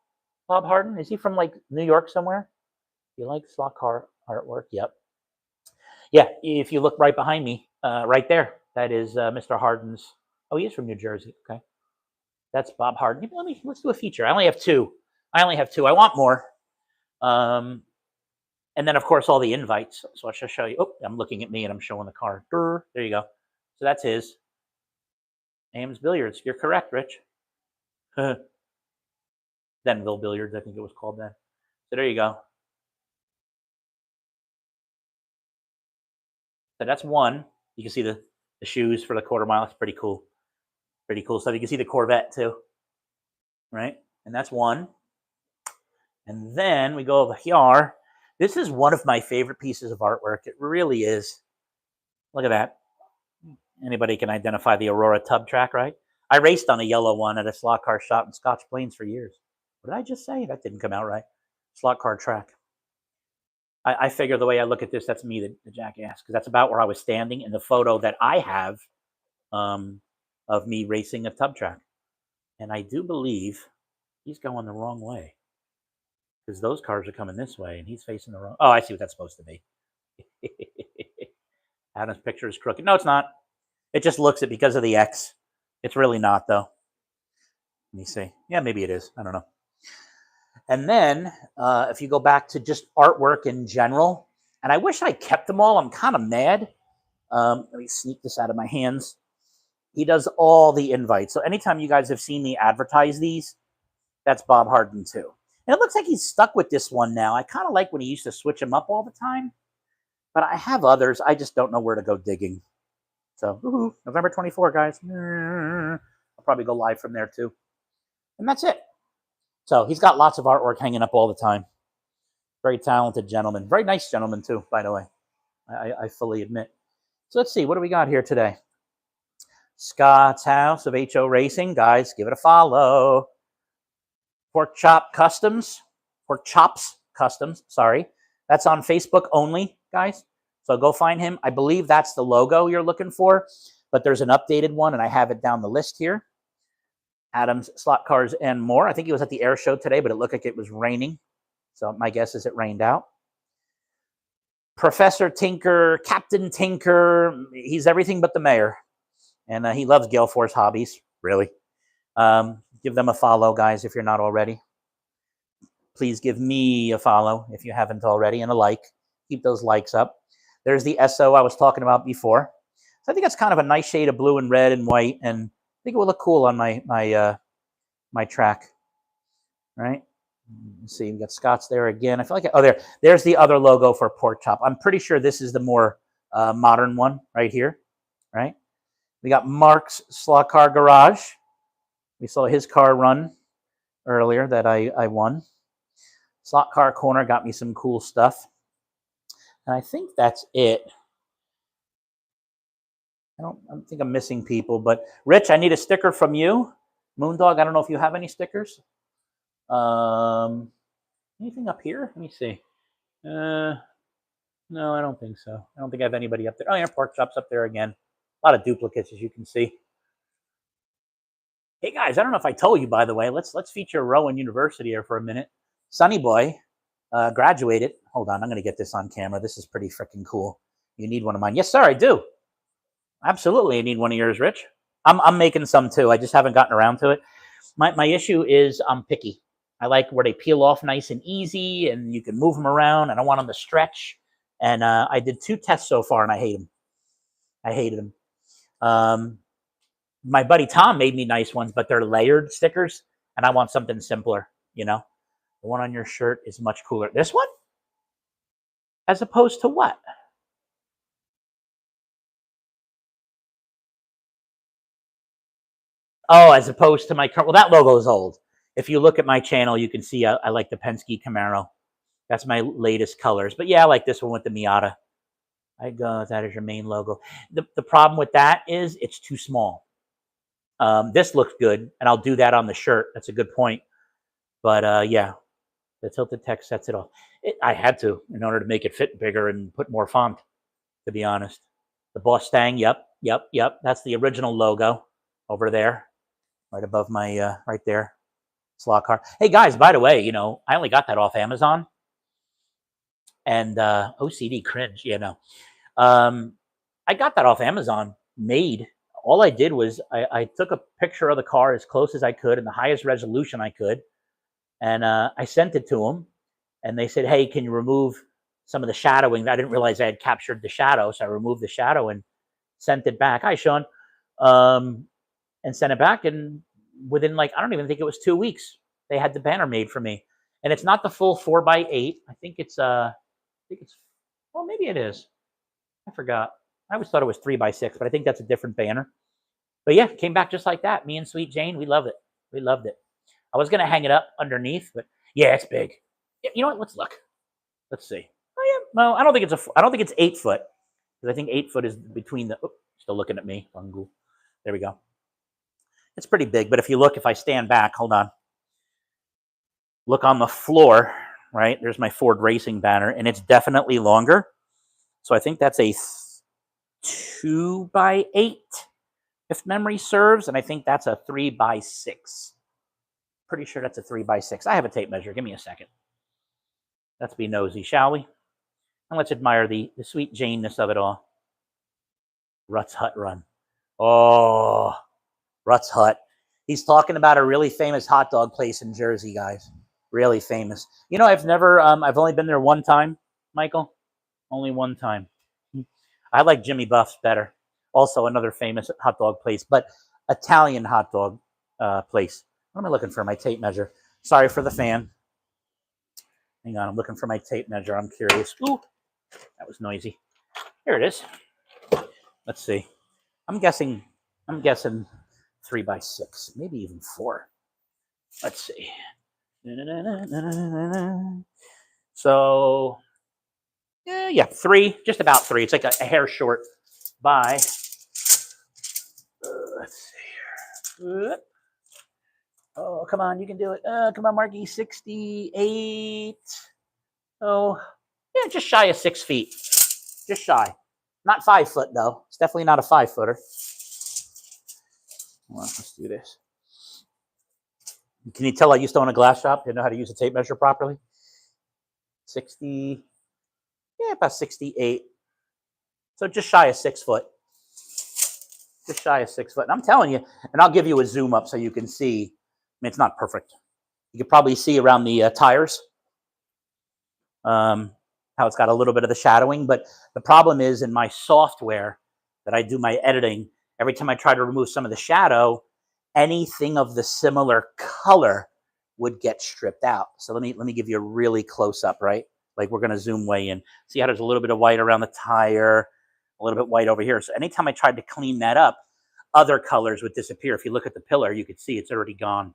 Bob Harden? Is he from like New York somewhere? You like slot car artwork? Yep. Yeah, if you look right behind me, right there, that is Mr. Harden's. Oh, he is from New Jersey. Okay. That's Bob Harden. Let's do a feature. I only have two. I want more. And then, of course, all the invites. So I'll just show you. Oh, I'm looking at me and I'm showing the car. There you go. So that's his. Ames Billiards. You're correct, Rich. Denville Billiards, I think it was called then. So there you go. So that's one. You can see the shoes for the quarter mile. It's pretty cool. Pretty cool stuff. You can see the Corvette too. Right? And that's one. And then we go over here. This is one of my favorite pieces of artwork. It really is. Look at that. Anybody can identify the Aurora tub track, right? I raced on a yellow one at a slot car shop in Scotch Plains for years. What did I just say? That didn't come out right. Slot car track. I figure the way I look at this, that's me, the jackass, because that's about where I was standing in the photo that I have of me racing a tub track. And I do believe he's going the wrong way because those cars are coming this way and he's facing the wrong. Oh, I see what that's supposed to be. Adam's picture is crooked. No, it's not. It just looks it because of the X. It's really not, though. Let me see. Yeah, maybe it is. I don't know. And then if you go back to just artwork in general, and I wish I kept them all. I'm kind of mad. Let me sneak this out of my hands. He does all the invites. So anytime you guys have seen me advertise these, that's Bob Harden too. And it looks like he's stuck with this one now. I kind of like when he used to switch them up all the time. But I have others. I just don't know where to go digging. So, November 24, guys. I'll probably go live from there too. And that's it. So he's got lots of artwork hanging up all the time. Very talented gentleman. Very nice gentleman too, by the way. I fully admit. So let's see. What do we got here today? Scott's House of HO Racing. Guys, give it a follow. Pork Chops Customs. Sorry. That's on Facebook only, guys. So go find him. I believe that's the logo you're looking for. But there's an updated one, and I have it down the list here. Adams Slot Cars and More. I think he was at the air show today, but it looked like it was raining. So my guess is it rained out. Professor Tinker, Captain Tinker. He's everything but the mayor. And he loves Gale Force hobbies, really. Give them a follow, guys, if you're not already. Please give me a follow if you haven't already, and a like. Keep those likes up. There's the SO I was talking about before. So I think that's kind of a nice shade of blue and red and white, and I think it will look cool on my track. Right? Let's see, we got Scott's there again. I feel like there's the other logo for Pork Chop. I'm pretty sure this is the more modern one right here. Right? We got Mark's Slot Car Garage. We saw his car run earlier that I won. Slot Car Corner got me some cool stuff. And I think that's it. I don't think I'm missing people, but Rich, I need a sticker from you. Moondog, I don't know if you have any stickers. Anything up here? Let me see. No, I don't think so. I don't think I have anybody up there. Oh, yeah, Pork Chop's up there again. A lot of duplicates, as you can see. Hey, guys, I don't know if I told you, by the way. Let's feature Rowan University here for a minute. Sonny Boy graduated. Hold on, I'm going to get this on camera. This is pretty freaking cool. You need one of mine. Yes, sir, I do. Absolutely, I need one of yours, Rich. I'm making some, too. I just haven't gotten around to it. My issue is I'm picky. I like where they peel off nice and easy, and you can move them around. I don't want them to stretch. And I did 2 tests so far, and I hate them. I hated them. My buddy Tom made me nice ones, but they're layered stickers, and I want something simpler, you know? The one on your shirt is much cooler. This one? As opposed to what? Oh, as opposed to my current. Well, that logo is old. If you look at my channel, you can see I like the Penske Camaro. That's my latest colors. But yeah, I like this one with the Miata. I go, that is your main logo. The problem with that is it's too small. This looks good, and I'll do that on the shirt. That's a good point. But yeah, The tilted text sets it off. I had to in order to make it fit bigger and put more font, to be honest. The Boss Stang, yep. That's the original logo over there, right above my, right there. Slot car. Hey guys, by the way, I only got that off Amazon. And OCD cringe, I got that off Amazon made. All I did was I took a picture of the car as close as I could in the highest resolution I could. And I sent it to them. And they said, hey, can you remove some of the shadowing? I didn't realize I had captured the shadow. So I removed the shadow and sent it back. Hi, Sean. And sent it back. And within I don't even think it was 2 weeks, they had the banner made for me. And it's not the full 4x8. I think it's, well, maybe it is. I forgot. I always thought it was 3x6, but I think that's a different banner. But yeah, it came back just like that. Me and Sweet Jane, we loved it. We loved it. I was going to hang it up underneath, but yeah, it's big. You know what? Let's look. Let's see. Oh yeah. No, I don't think it's 8 foot. Because I think 8 foot is between the, still looking at me. There we go. It's pretty big, but if I stand back, hold on. Look on the floor, right? There's my Ford Racing banner, and it's definitely longer. So I think that's a 2x8, if memory serves, and I think that's a 3x6. Pretty sure that's a 3x6. I have a tape measure. Give me a second. Let's be nosy, shall we? And let's admire the sweet Janeness of it all. Rutt's Hut Run. Oh, Rutt's Hut. He's talking about a really famous hot dog place in Jersey, guys. Really famous. I've only been there one time, Michael. Only one time. I like Jimmy Buff's better. Also another famous hot dog place, but Italian hot dog place. What am I looking for? My tape measure. Sorry for the fan. Hang on, I'm looking for my tape measure. I'm curious. Ooh, that was noisy. Here it is. Let's see. I'm guessing 3x6, maybe even 4. Let's see. So, yeah, 3, just about 3. It's like a hair short by, let's see here. Oh, come on, you can do it. Come on, Marky, 68. Oh, yeah, just shy of 6 feet. Just shy. Not 5 foot, though. It's definitely not a 5-footer. Well, let's do this. Can you tell I used to own a glass shop? Didn't know how to use a tape measure properly? 60, yeah, about 68. So just shy of 6 foot. Just shy of 6 foot. And I'm telling you, and I'll give you a zoom up so you can see. I mean, it's not perfect. You can probably see around the tires how it's got a little bit of the shadowing. But the problem is in my software that I do my editing, every time I try to remove some of the shadow, anything of the similar color would get stripped out. So let me give you a really close up, right? Like we're going to zoom way in. See how there's a little bit of white around the tire, a little bit white over here. So anytime I tried to clean that up, other colors would disappear. If you look at the pillar, you could see it's already gone.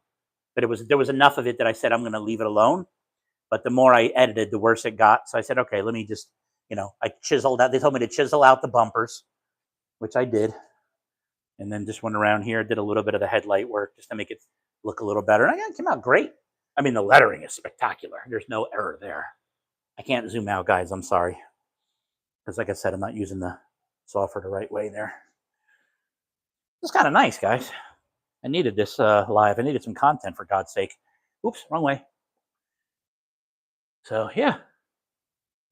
But there was enough of it that I said I'm going to leave it alone. But the more I edited, the worse it got. So I said, okay, let me just, I chiseled out. They told me to chisel out the bumpers, which I did. And then just went around here, did a little bit of the headlight work just to make it look a little better. And it came out great. I mean, the lettering is spectacular. There's no error there. I can't zoom out, guys. I'm sorry. Because like I said, I'm not using the software the right way there. It's kind of nice, guys. I needed this live. I needed some content, for God's sake. Oops, wrong way. So, yeah.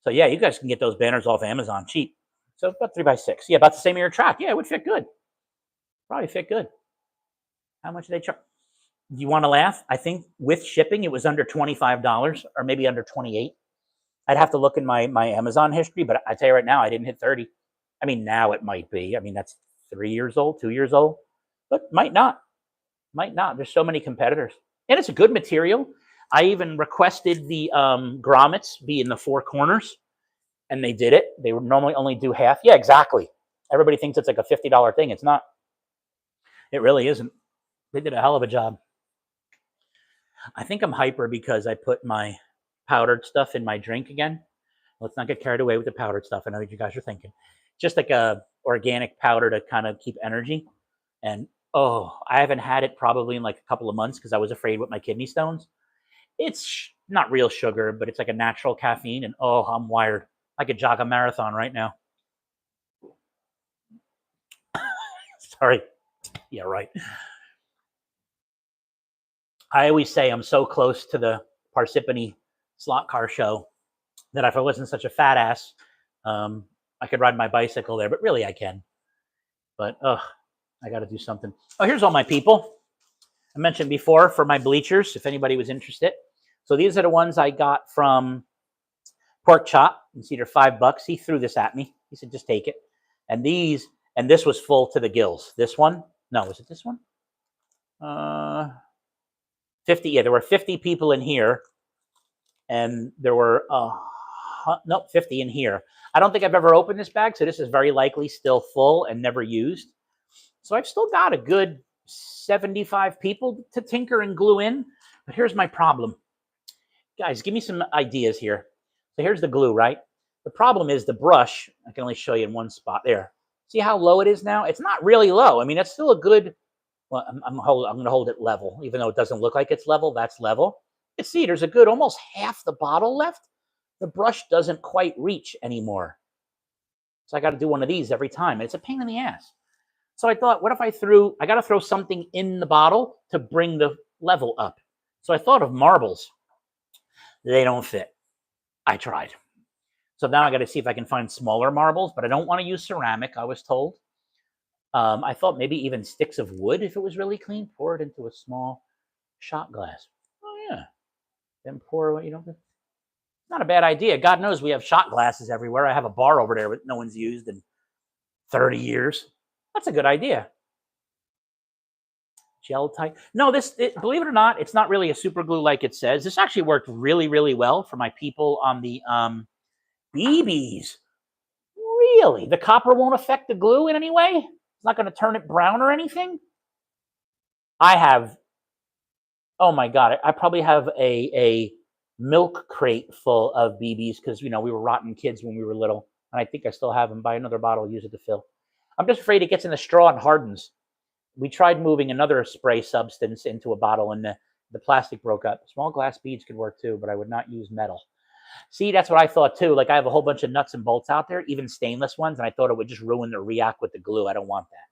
So, yeah, you guys can get those banners off Amazon cheap. So, about 3x6. Yeah, about the same of your track. Yeah, it would fit good. Probably fit good. How much do they charge? Do you want to laugh? I think with shipping, it was under $25 or maybe under $28. I'd have to look in my Amazon history, but I tell you right now, I didn't hit 30. I mean, now it might be. I mean, that's 3 years old, 2 years old, but might not. Might not. There's so many competitors. And it's a good material. I even requested the grommets be in the 4 corners, and they did it. They would normally only do half. Yeah, exactly. Everybody thinks it's like a $50 thing. It's not. It really isn't. They did a hell of a job. I think I'm hyper because I put my powdered stuff in my drink again. Let's not get carried away with the powdered stuff. I know what you guys are thinking. Just like a organic powder to kind of keep energy. And I haven't had it probably in like a couple of months because I was afraid with my kidney stones. There's not real sugar, but it's like a natural caffeine. And oh, I'm wired. I could jog a marathon right now. Sorry. Yeah, right. I always say I'm so close to the Parsippany slot car show that if I wasn't such a fat ass, I could ride my bicycle there. But really, I can. But I got to do something. Oh, here's all my people. I mentioned before for my bleachers, if anybody was interested. So these are the ones I got from Pork Chop. You see, they're $5. He threw this at me. He said, just take it. And this was full to the gills. This one? No, was it this one? 50. Yeah, there were 50 people in here. And there were, 50 in here. I don't think I've ever opened this bag, so this is very likely still full and never used. So I've still got a good 75 people to tinker and glue in. But here's my problem. Guys, give me some ideas here. So here's the glue, right? The problem is the brush. I can only show you in one spot there. See how low it is now? It's not really low. I mean, it's still a good, well, I'm going to hold it level. Even though it doesn't look like it's level, that's level. You see, there's a good almost half the bottle left. The brush doesn't quite reach anymore. So I got to do one of these every time. It's a pain in the ass. So I thought, what if I got to throw something in the bottle to bring the level up. So I thought of marbles. They don't fit. I tried. So now I got to see if I can find smaller marbles, but I don't want to use ceramic, I was told. I thought maybe even sticks of wood, if it was really clean, pour it into a small shot glass. Oh, yeah. Then pour what you don't. Not a bad idea. God knows we have shot glasses everywhere. I have a bar over there that no one's used in 30 years. That's a good idea. Gel type. No, believe it or not, it's not really a super glue like it says. This actually worked really, really well for my people on the BBs. Really? The copper won't affect the glue in any way? It's not going to turn it brown or anything? I have, oh my God, I probably have a milk crate full of BBs because, we were rotten kids when we were little. And I think I still have them. Buy another bottle, use it to fill. I'm just afraid it gets in the straw and hardens. We tried moving another spray substance into a bottle and the plastic broke up. Small glass beads could work too, but I would not use metal. See, that's what I thought too. Like I have a whole bunch of nuts and bolts out there, even stainless ones, and I thought it would just ruin the react with the glue. I don't want that.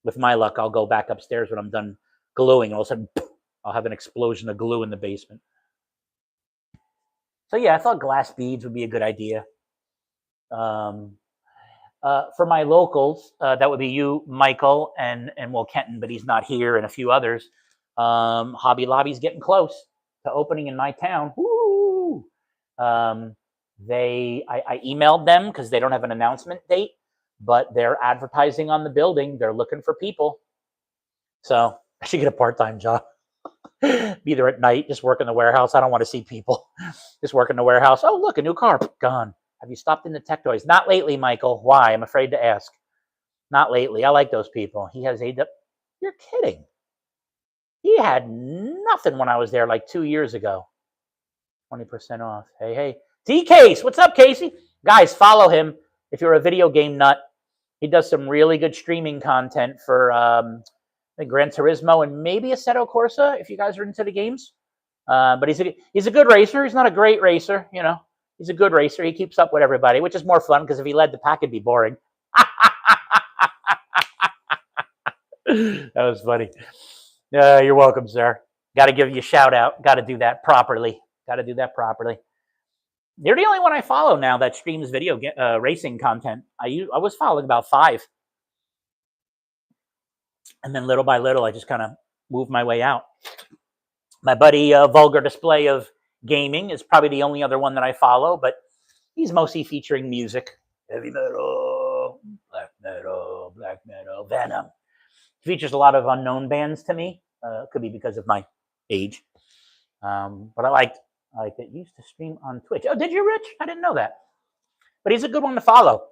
With my luck, I'll go back upstairs when I'm done gluing. All of a sudden, I'll have an explosion of glue in the basement. So yeah, I thought glass beads would be a good idea. For my locals, that would be you, Michael, and Will Kenton, but he's not here, and a few others. Hobby Lobby's getting close to opening in my town. Woo! I emailed them because they don't have an announcement date, but they're advertising on the building. They're looking for people. So I should get a part-time job. Be there at night, just work in the warehouse. I don't want to see people. Just work in the warehouse. Oh, look, a new car. Gone. Have you stopped in the Tech Toys? Not lately, Michael. Why? I'm afraid to ask. Not lately. I like those people. He has AW. You're kidding. He had nothing when I was there like 2 years ago. 20% off. Hey. T-Case. What's up, Casey? Guys, follow him if you're a video game nut. He does some really good streaming content for Gran Turismo and maybe Assetto Corsa if you guys are into the games. But he's a good racer. He's not a great racer, He's a good racer. He keeps up with everybody, which is more fun because if he led the pack, it'd be boring. That was funny. You're welcome, sir. Got to give you a shout out. Got to do that properly. You're the only one I follow now that streams video racing content. I was following about 5. And then little by little, I just kind of moved my way out. My buddy Vulgar Display of Gaming is probably the only other one that I follow, but he's mostly featuring music. Heavy metal, black metal, Venom. Features a lot of unknown bands to me. Could be because of my age. But I liked it. Used to stream on Twitch. Oh, did you, Rich? I didn't know that. But he's a good one to follow.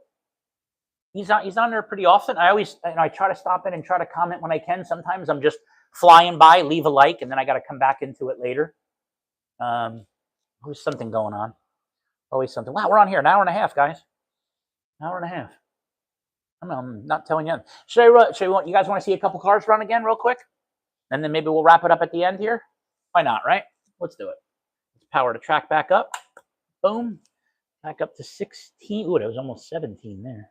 He's on there pretty often. I try to stop in and try to comment when I can. Sometimes I'm just flying by, leave a like, and then I got to come back into it later. There's something going on. Always something. Wow, we're on here an hour and a half, guys. An hour and a half. I'm not telling you. You guys want to see a couple cars run again real quick? And then maybe we'll wrap it up at the end here? Why not, right? Let's do it. Let's power the track back up. Boom. Back up to 16. Ooh, that was almost 17 there.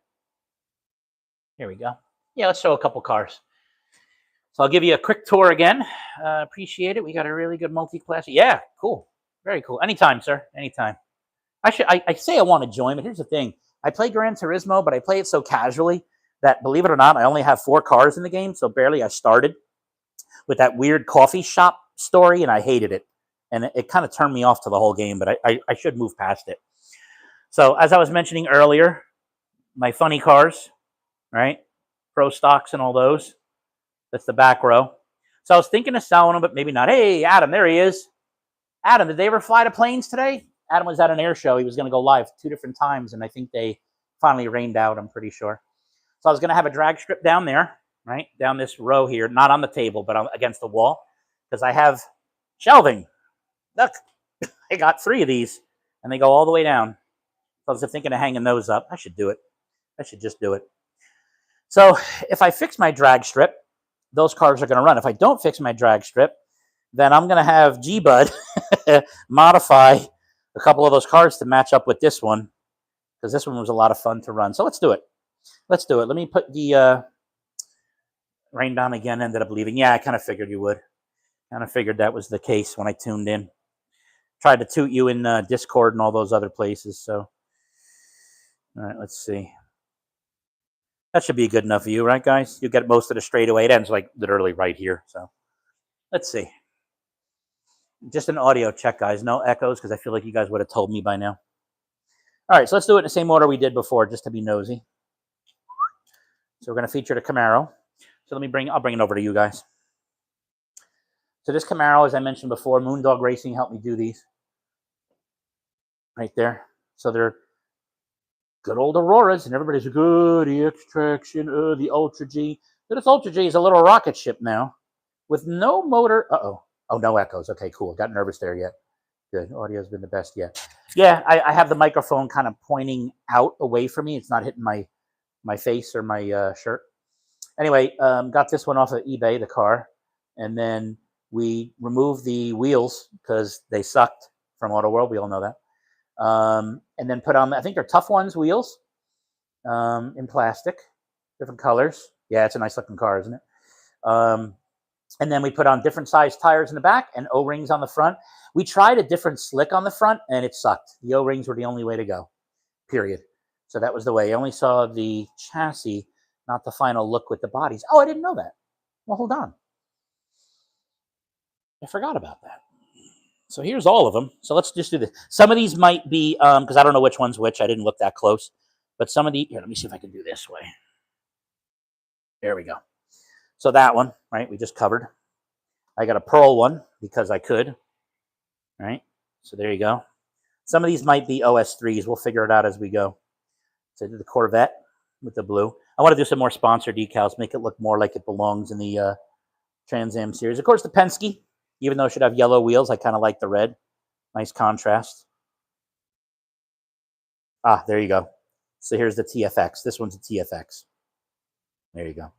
Here we go. Yeah, let's show a couple cars. So I'll give you a quick tour again. Appreciate it. We got a really good multi-class. Yeah, cool. Very cool. Anytime, sir. Anytime. I say I want to join, but here's the thing. I play Gran Turismo, but I play it so casually that, believe it or not, I only have 4 cars in the game, so barely I started with that weird coffee shop story, and I hated it. And it kind of turned me off to the whole game, but I should move past it. So as I was mentioning earlier, my funny cars, right? Pro stocks and all those. That's the back row. So I was thinking of selling them, but maybe not. Hey, Adam, there he is. Adam, did they ever fly to planes today? Adam was at an air show. He was going to go live 2 different times, and I think they finally rained out, I'm pretty sure. So I was going to have a drag strip down there, right? Down this row here, not on the table, but against the wall, because I have shelving. Look, I got 3 of these, and they go all the way down. So I was thinking of hanging those up. I should do it. I should just do it. So if I fix my drag strip, those cars are going to run. If I don't fix my drag strip, then I'm going to have G-Bud modify a couple of those cars to match up with this one, because this one was a lot of fun to run. So let's do it. Let's do it. Let me put the rain down again. Ended up leaving. Yeah, I kind of figured you would. Kind of figured that was the case when I tuned in. Tried to toot you in Discord and all those other places. So, all right, let's see. That should be a good enough view, right, guys? You get most of the straightaway. It ends like literally right here. So let's see. Just an audio check, guys. No echoes, because I feel like you guys would have told me by now. All right, so let's do it in the same order we did before, just to be nosy. So we're going to feature the Camaro. So I'll bring it over to you guys. So this Camaro, as I mentioned before, Moondog Racing helped me do these. Right there. So they're good old Auroras, and everybody's like, oh, the X-Traction, the Ultra G. So this Ultra G is a little rocket ship now with no motor. Uh-oh. Oh, no echoes. Okay, cool. Got nervous there yet. Good. Audio's been the best yet. Yeah, I have the microphone kind of pointing out away from me. It's not hitting my face or my shirt. Anyway, got this one off of eBay, the car. And then we removed the wheels because they sucked from Auto World. We all know that. And then put on, I think they're Tough Ones wheels in plastic, different colors. Yeah, it's a nice looking car, isn't it? And then we put on different size tires in the back and O-rings on the front. We tried a different slick on the front, and it sucked. The O-rings were the only way to go, period. So that was the way. I only saw the chassis, not the final look with the bodies. Oh, I didn't know that. Well, hold on. I forgot about that. So here's all of them. So let's just do this. Some of these might be, because I don't know which one's which. I didn't look that close. But some of the, here, let me see if I can do this way. There we go. So that one, right, we just covered. I got a pearl one because I could, right? So there you go. Some of these might be OS3s. We'll figure it out as we go. So I did the Corvette with the blue. I want to do some more sponsor decals, make it look more like it belongs in the Trans Am series. Of course, the Penske, even though it should have yellow wheels, I kind of like the red. Nice contrast. Ah, there you go. So here's the TFX. This one's a TFX. There you go.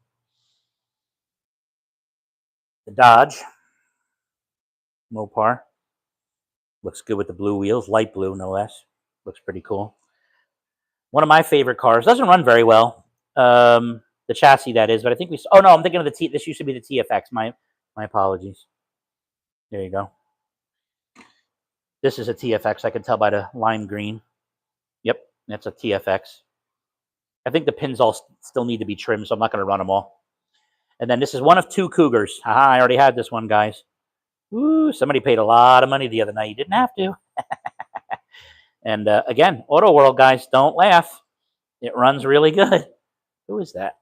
The Dodge Mopar looks good with the blue wheels, light blue no less. Looks pretty cool. One of my favorite cars. Doesn't run very well. The chassis, that is, but I think we. Oh no, I'm thinking of the this used to be the TFX. My apologies. There you go. This is a TFX. I can tell by the lime green. Yep, that's a TFX. I think the pins all still need to be trimmed, so I'm not going to run them all. And then this is one of 2 Cougars. Haha, I already had this one, guys. Ooh, somebody paid a lot of money the other night. You didn't have to. And again, Auto World, guys, don't laugh. It runs really good. Who is that?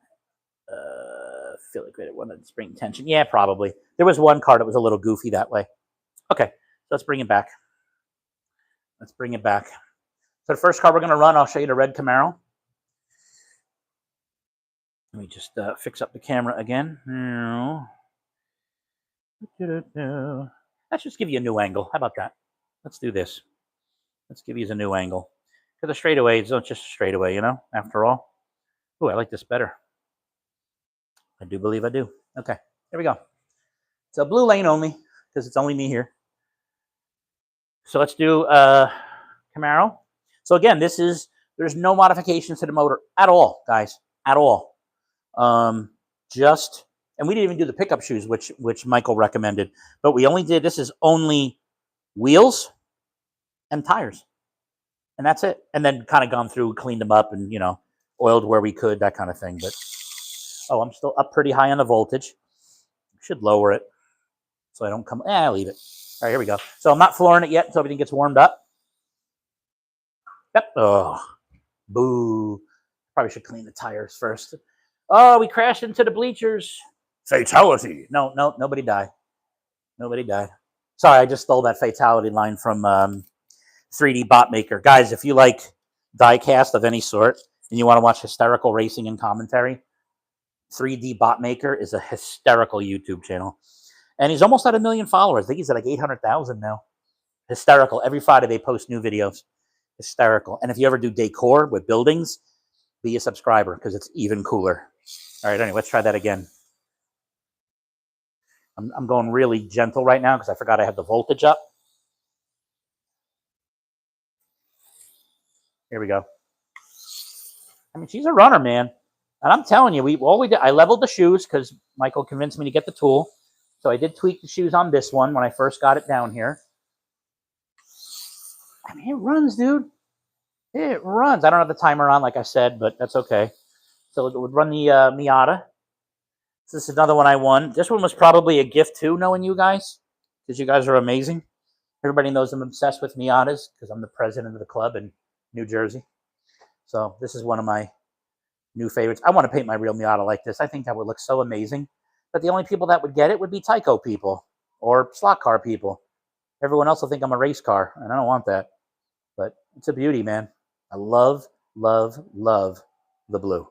Feel like it wanted to bring tension. Yeah, probably. There was one car that was a little goofy that way. Okay, so let's bring it back. Let's bring it back. So the first car we're going to run, I'll show you the red Camaro. Let me just fix up the camera again. Let's just give you a new angle. How about that? Let's do this. Let's give you a new angle. Because the straightaway is not just a straightaway, you know, after all. Ooh, I like this better. I do believe I do. Okay, here we go. So blue lane only, because it's only me here. So let's do Camaro. So again, there's no modifications to the motor at all, guys, at all. Just, and we didn't even do the pickup shoes, which Michael recommended, but we only did, this is only wheels and tires, and that's it. And then kind of gone through, cleaned them up, and oiled where we could, that kind of thing. But I'm still up pretty high on the voltage. Should lower it so I don't come. I'll leave it. All right, here we go. So I'm not flooring it yet until everything gets warmed up. Yep. Oh, boo. Probably should clean the tires first. Oh, we crashed into the bleachers. Fatality. No, nobody died. Nobody died. Sorry, I just stole that fatality line from 3D Bot Maker. Guys, if you like diecast of any sort and you want to watch hysterical racing and commentary, 3D Bot Maker is a hysterical YouTube channel. And he's almost at 1 million followers. I think he's at like 800,000 now. Hysterical. Every Friday they post new videos. Hysterical. And if you ever do decor with buildings, be a subscriber because it's even cooler. All right, anyway, let's try that again. I'm going really gentle right now because I forgot I have the voltage up. Here we go. I mean, she's a runner, man. And I'm telling you, I leveled the shoes because Michael convinced me to get the tool. So I did tweak the shoes on this one when I first got it down here. I mean, it runs, dude. It runs. I don't have the timer on, like I said, but that's okay. So it would run the Miata. So this is another one I won. This one was probably a gift too, knowing you guys, because you guys are amazing. Everybody knows I'm obsessed with Miatas because I'm the president of the club in New Jersey. So this is one of my new favorites. I want to paint my real Miata like this. I think that would look so amazing. But the only people that would get it would be Tyco people or slot car people. Everyone else will think I'm a race car, and I don't want that. But it's a beauty, man. I love, love, love the blue.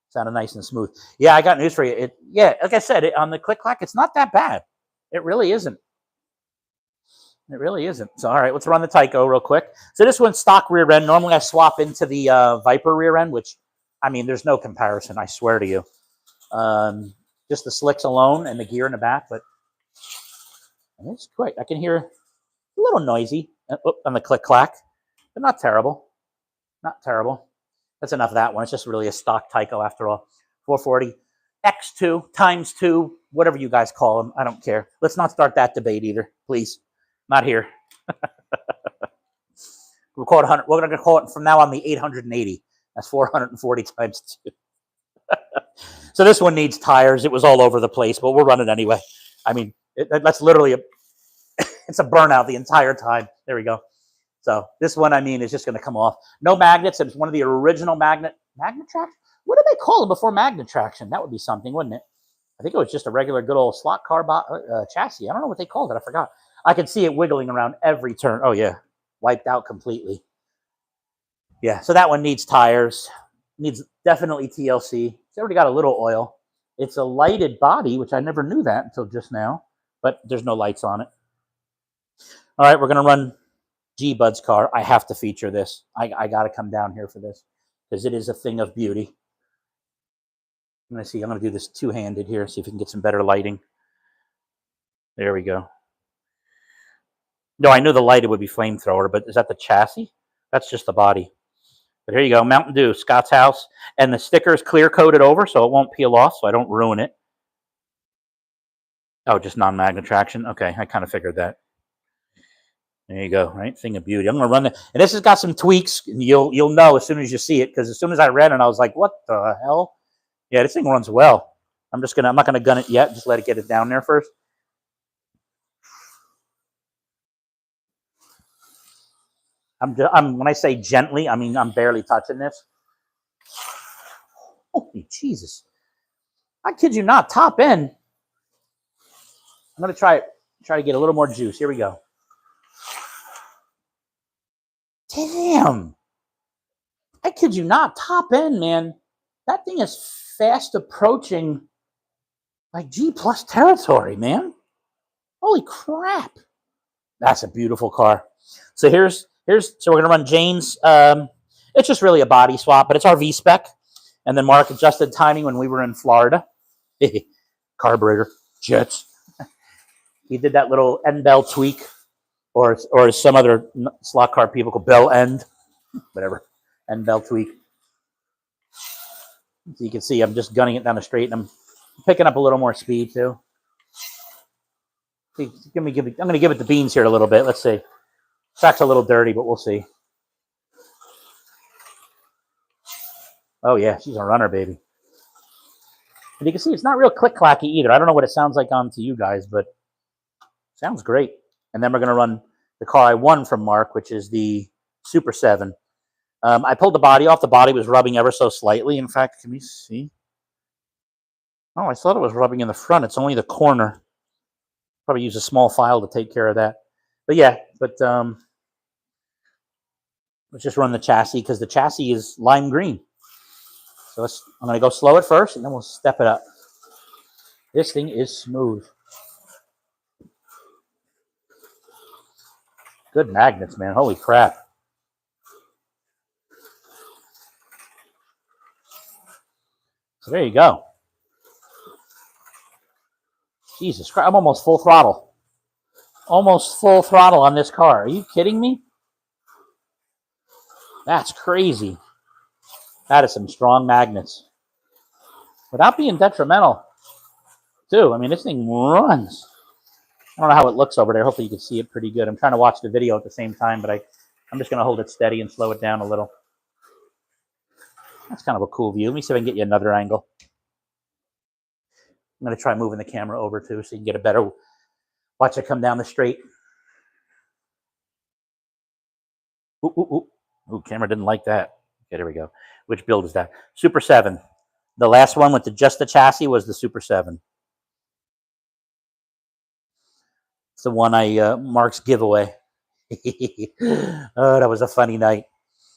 Sounded nice and smooth. Yeah, I got news for you. Like I said, on the click clack, it's not that bad. It really isn't. It really isn't. So, all right, let's run the Tyco real quick. So this one's stock rear end. Normally I swap into the Viper rear end, which, I mean, there's no comparison, I swear to you. Just the slicks alone and the gear in the back, but it's quick. I can hear a little noisy on the click clack, but not terrible. Not terrible. That's enough of that one. It's just really a stock Tyco after all. 440 X2 times 2, whatever you guys call them. I don't care. Let's not start that debate either, please. Not here. We'll call it 100. We're going to call it from now on the 880. That's 440 times 2. So this one needs tires. It was all over the place, but we'll run it anyway. I mean, that's literally it's a burnout the entire time. There we go. So this one, I mean, is just going to come off. No magnets. It's one of the original magnet traction. What did they call them before magnet traction? That would be something, wouldn't it? I think it was just a regular good old slot car chassis. I don't know what they called it. I forgot. I could see it wiggling around every turn. Oh, yeah. Wiped out completely. Yeah, so that one needs tires. Needs definitely TLC. It's already got a little oil. It's a lighted body, which I never knew that until just now. But there's no lights on it. All right, we're going to run G-Bud's car. I have to feature this. I got to come down here for this because it is a thing of beauty. I'm going to do this two-handed here, see if we can get some better lighting. There we go. No, I knew the light, it would be flamethrower, but is that the chassis? That's just the body. But here you go, Mountain Dew, Scott's House. And the sticker is clear-coated over, so it won't peel off, so I don't ruin it. Oh, just non-magnet traction? Okay, I kind of figured that. There you go, right? Thing of beauty. I'm going to run it. And this has got some tweaks. And you'll know as soon as you see it, because as soon as I ran it, I was like, what the hell? Yeah, this thing runs well. I'm not going to gun it yet. Just let it get it down there first. When I say gently, I mean I'm barely touching this. Holy Jesus! I kid you not. Top end. I'm gonna try to get a little more juice. Here we go. Damn! I kid you not. Top end, man. That thing is fast approaching like G+ territory, man. Holy crap! That's a beautiful car. So so we're gonna run Jane's. It's just really a body swap, but it's our V-spec. And then Mark adjusted timing when we were in Florida. Carburetor, jets. He did that little end bell tweak. or as some other slot car people call bell end, whatever, end bell tweak. So you can see I'm just gunning it down the straight, and I'm picking up a little more speed too. I'm going to give it the beans here a little bit. Let's see. Track's a little dirty, but we'll see. Oh yeah, she's a runner, baby. And you can see it's not real click-clacky either. I don't know what it sounds like on to you guys, but it sounds great. And then we're going to run the car I won from Mark, which is the Super 7. I pulled the body off. The body was rubbing ever so slightly. In fact, can we see? Oh, I thought it was rubbing in the front. It's only the corner. Probably use a small file to take care of that. But yeah, let's just run the chassis because the chassis is lime green. So I'm going to go slow at first, and then we'll step it up. This thing is smooth. Good magnets, man. Holy crap. So there you go. Jesus Christ, I'm almost full throttle. Almost full throttle on this car. Are you kidding me? That's crazy. That is some strong magnets. Without being detrimental, too. I mean, this thing runs. I don't know how it looks over there. Hopefully you can see it pretty good. I'm trying to watch the video at the same time, but I'm just going to hold it steady and slow it down a little. That's kind of a cool view. Let me see if I can get you another angle. I'm going to try moving the camera over, too, so you can get a better watch it come down the straight. Ooh, ooh, ooh. Ooh, camera didn't like that. Okay, there we go. Which build is that? Super 7. The last one with just the chassis was the Super 7. It's the one Mark's giveaway. Oh, that was a funny night.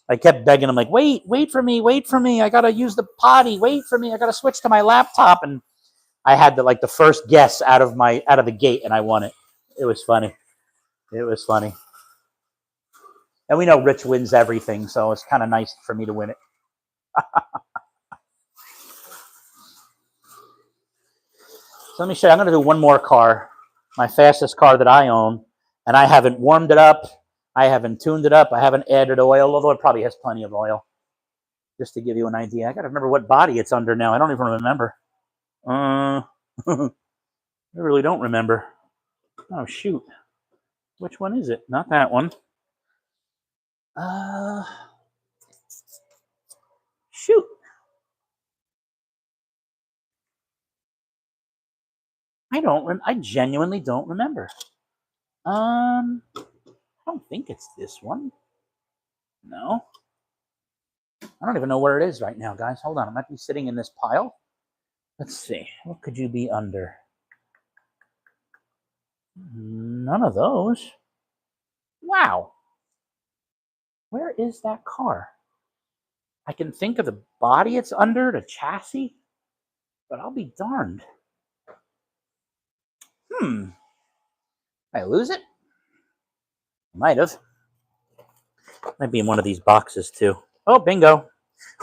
I kept begging him, like, wait for me. I got to use the potty. Wait for me. I got to switch to my laptop. And I had the first guess out of the gate, and I won it. It was funny. It was funny. And we know Rich wins everything, so it's kind of nice for me to win it. So let me show you. I'm going to do one more car, my fastest car that I own, and I haven't warmed it up. I haven't tuned it up. I haven't added oil, although it probably has plenty of oil. Just to give you an idea. I got to remember what body it's under now. I don't even remember. I really don't remember. Oh, shoot. Which one is it? Not that one. Shoot. I genuinely don't remember. I don't think it's this one. No. I don't even know where it is right now, guys. Hold on. It might be sitting in this pile. Let's see. What could you be under? None of those. Wow. Where is that car? I can think of the body it's under, the chassis, but I'll be darned. I lose it? Might have. Might be in one of these boxes too. Oh, bingo.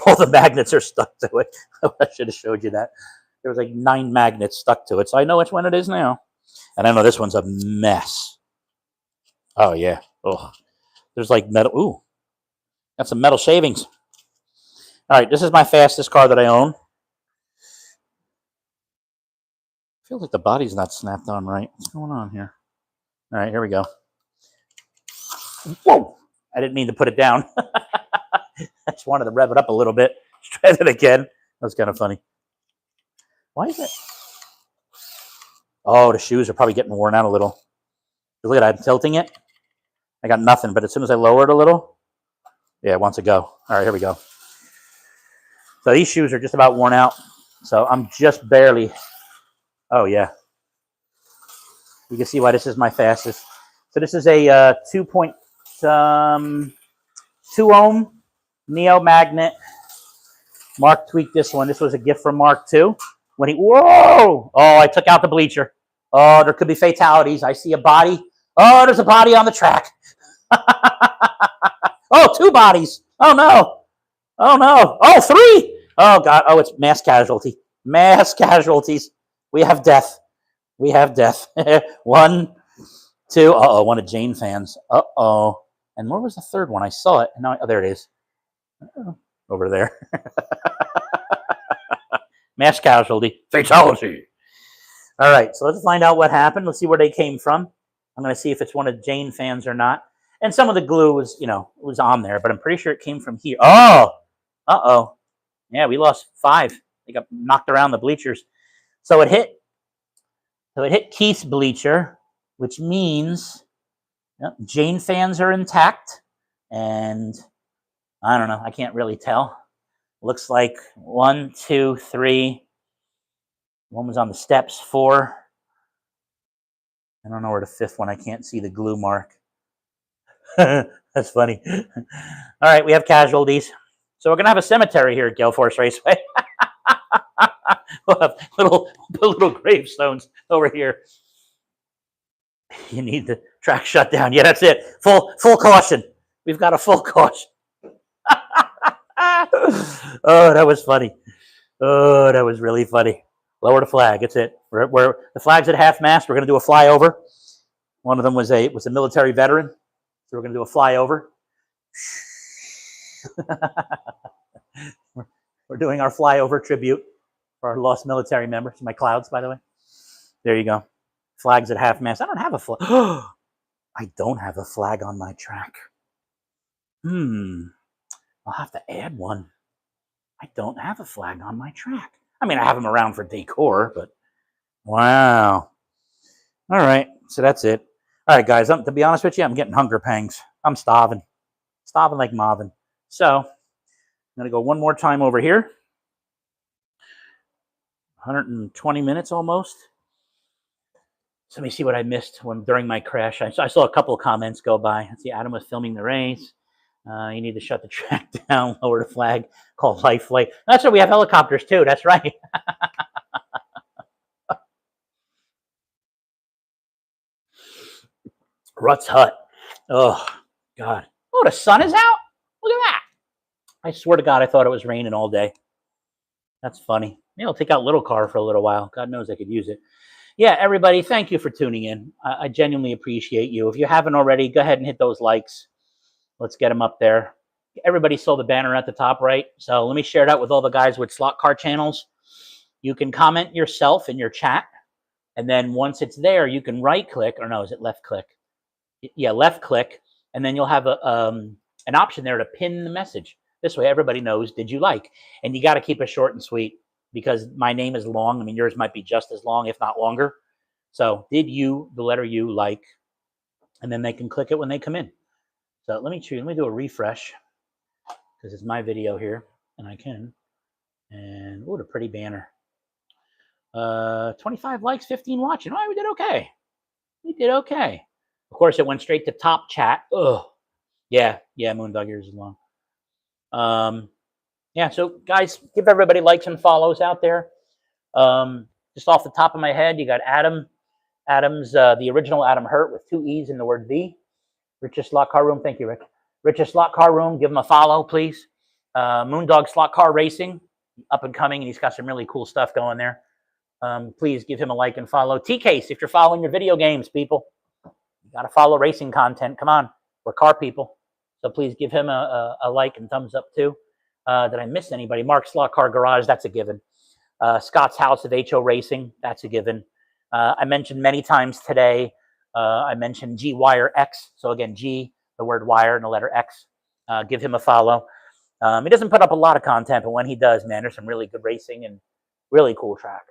All the magnets are stuck to it. I should have showed you that. There was like 9 magnets stuck to it, so I know which one it is now. And I know this one's a mess. Oh, yeah. Oh, there's like metal. Ooh, got some metal shavings. All right, this is my fastest car that I own. Feels like the body's not snapped on right. What's going on here? All right, here we go. Whoa! I didn't mean to put it down. I just wanted to rev it up a little bit. Try that again. That was kind of funny. Why is it? Oh, the shoes are probably getting worn out a little. Look at that. I'm tilting it. I got nothing, but as soon as I lower it a little, yeah, it wants to go. All right, here we go. So these shoes are just about worn out. So I'm just barely. Oh, yeah. You can see why this is my fastest. So this is a 2.2 ohm Neo magnet. Mark tweaked this one. This was a gift from Mark too. When he, whoa! Oh, I took out the bleacher. Oh, there could be fatalities. I see a body. Oh, there's a body on the track. Oh, 2 bodies. Oh, no. Oh, no. Oh, 3. Oh, God. Oh, it's mass casualty. Mass casualties. We have death. We have death. 1, 2. Uh-oh, one of Jane fans. Uh-oh. And where was the third one? I saw it. No, oh, there it is. Over there. Mass casualty. Fatality. All right, so let's find out what happened. Let's see where they came from. I'm going to see if it's one of Jane fans or not. And some of the glue was, was on there, but I'm pretty sure it came from here. Oh! Uh-oh. Yeah, we lost 5. They got knocked around the bleachers. So it hit Keith's bleacher, which means Jane fans are intact. And I don't know. I can't really tell. Looks like 1, 2, 3. One was on the steps. 4. I don't know where the 5th one. I can't see the glue mark. That's funny. All right, we have casualties. So we're going to have a cemetery here at Gale Force Raceway. We'll have little gravestones over here. You need the track shut down. Yeah, that's it. Full caution. We've got a full caution. Oh, that was funny. Oh, that was really funny. Lower the flag. That's it. We're the flag's at half mast. We're going to do a flyover. One of them was a military veteran, so we're going to do a flyover. We're doing our flyover tribute for our lost military members. My clouds, by the way. There you go. Flag's at half mast. I don't have a flag. I don't have a flag on my track. I'll have to add one. I don't have a flag on my track. I mean, I have them around for decor, but wow. All right, so that's it. All right, guys, to be honest with you, I'm getting hunger pangs. I'm starving. Starving like Marvin. So I'm going to go one more time over here. 120 minutes almost. So let me see what I missed during my crash. I saw a couple of comments go by. Let's see, Adam was filming the race. You need to shut the track down, lower the flag, call life flight. That's right, we have helicopters too. That's right. Rut's Hut. Oh, God. Oh, the sun is out? Look at that. I swear to God, I thought it was raining all day. That's funny. Maybe I'll take out Little Car for a little while. God knows I could use it. Yeah, everybody, thank you for tuning in. I genuinely appreciate you. If you haven't already, go ahead and hit those likes. Let's get them up there. Everybody saw the banner at the top, right? So let me share that with all the guys with slot car channels. You can comment yourself in your chat. And then once it's there, you can right click, or no, is it left click? Yeah, left click. And then you'll have an option there to pin the message. This way everybody knows, did you like? And you got to keep it short and sweet because my name is long. I mean, yours might be just as long, if not longer. So did you, the letter U, like? And then they can click it when they come in. So let me do a refresh because it's my video here and I can. And what a pretty banner. 25 likes, 15 watching. Oh, we did okay. We did okay. Of course, it went straight to top chat. Ugh. Yeah, Moondog, yours is long. Yeah, so guys, give everybody likes and follows out there. Just off the top of my head, you got Adam. Adam's the original Adam Hurt with 2 E's in the word the. Richest Slot Car Room. Thank you, Rick. Richest Slot Car Room. Give him a follow, please. Moondog Slot Car Racing, up and coming, and he's got some really cool stuff going there. Please give him a like and follow. T-Case, if you're following your video games, people, you got to follow racing content. Come on. We're car people. So please give him a like and thumbs up, too. Did I miss anybody? Mark Slot Car Garage, that's a given. Scott's House of HO Racing, that's a given. I mentioned many times today, I mentioned G Wire X. So again, G, the word wire, and the letter X. Give him a follow. He doesn't put up a lot of content, but when he does, man, there's some really good racing and really cool track.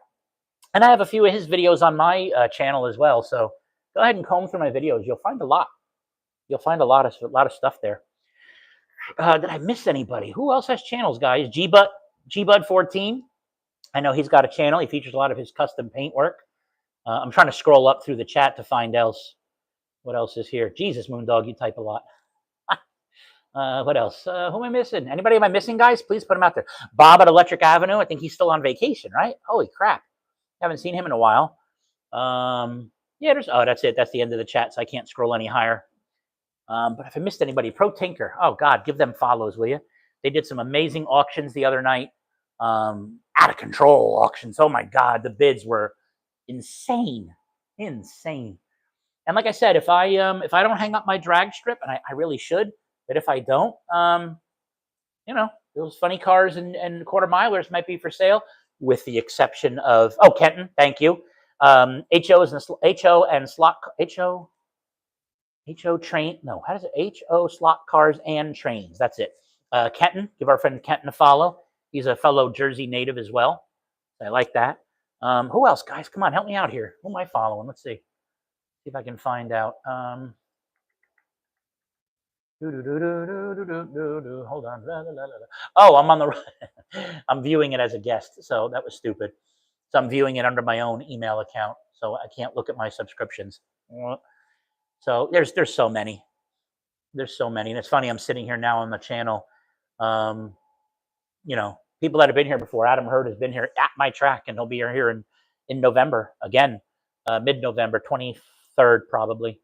And I have a few of his videos on my channel as well. So go ahead and comb through my videos. You'll find a lot. You'll find a lot of stuff there. Did I miss anybody? Who else has channels, guys? G-Bud 14. I know he's got a channel. He features a lot of his custom paint work. I'm trying to scroll up through the chat to find what else is here. Jesus, Moondog, you type a lot. What else? Who am I missing? Anybody am I missing, guys? Please put him out there. Bob at Electric Avenue. I think he's still on vacation, right? Holy crap. Haven't seen him in a while. Yeah, that's it. That's the end of the chat, so I can't scroll any higher. But if I missed anybody, Pro Tinker. Oh, God, give them follows, will you? They did some amazing auctions the other night. Out of control auctions. Oh, my God. The bids were insane. Insane. And like I said, if I don't hang up my drag strip, and I really should, but if I don't, you know, those funny cars and quarter milers might be for sale, with the exception of Kenton, thank you. HO train. No, how does it? HO slot cars and trains. That's it. Kenton, give our friend Kenton a follow. He's a fellow Jersey native as well. I like that. Who else, guys? Come on, help me out here. Who am I following? Let's see. See if I can find out. Hold on. Oh, I'm on the. I'm viewing it as a guest, so that was stupid. So I'm viewing it under my own email account, so I can't look at my subscriptions. So there's so many. There's so many, and it's funny. I'm sitting here now on the channel. You know, people that have been here before. Adam Hurd has been here at my track, and he'll be here in November again, mid-November, 23rd probably.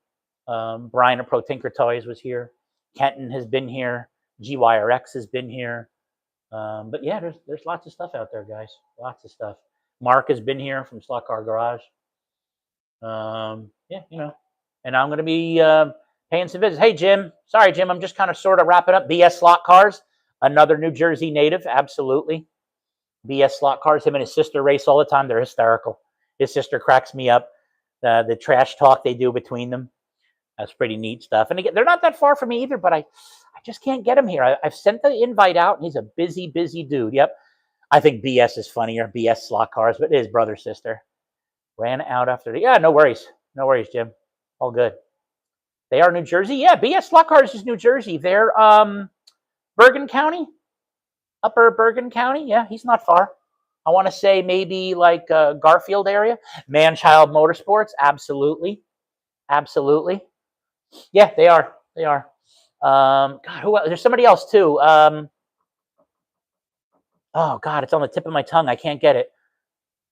Brian at Pro Tinker Toys was here. Kenton has been here. GYRX has been here. But yeah, there's lots of stuff out there, guys. Lots of stuff. Mark has been here from Slot Car Garage. Yeah, you know. And I'm going to be paying some visits. Hey, Jim. Sorry, Jim. I'm just kind of sort of wrapping up. BS Slot Cars, another New Jersey native. Absolutely. BS Slot Cars. Him and his sister race all the time. They're hysterical. His sister cracks me up. The trash talk they do between them. That's pretty neat stuff. And again, they're not that far from me either, but I just can't get him here. I've sent the invite out, and he's a busy, busy dude. Yep. I think BS is funnier. BS Slot Cars, but it is brother, sister. Ran out after the... Yeah, no worries. No worries, Jim. All good. They are New Jersey? Yeah, BS Slot Cars is New Jersey. They're Bergen County? Upper Bergen County? Yeah, he's not far. I want to say maybe like Garfield area. Man-Child Motorsports? Absolutely. Absolutely. Yeah, they are. They are. God, who else? There's somebody else too. Oh God, it's on the tip of my tongue. I can't get it.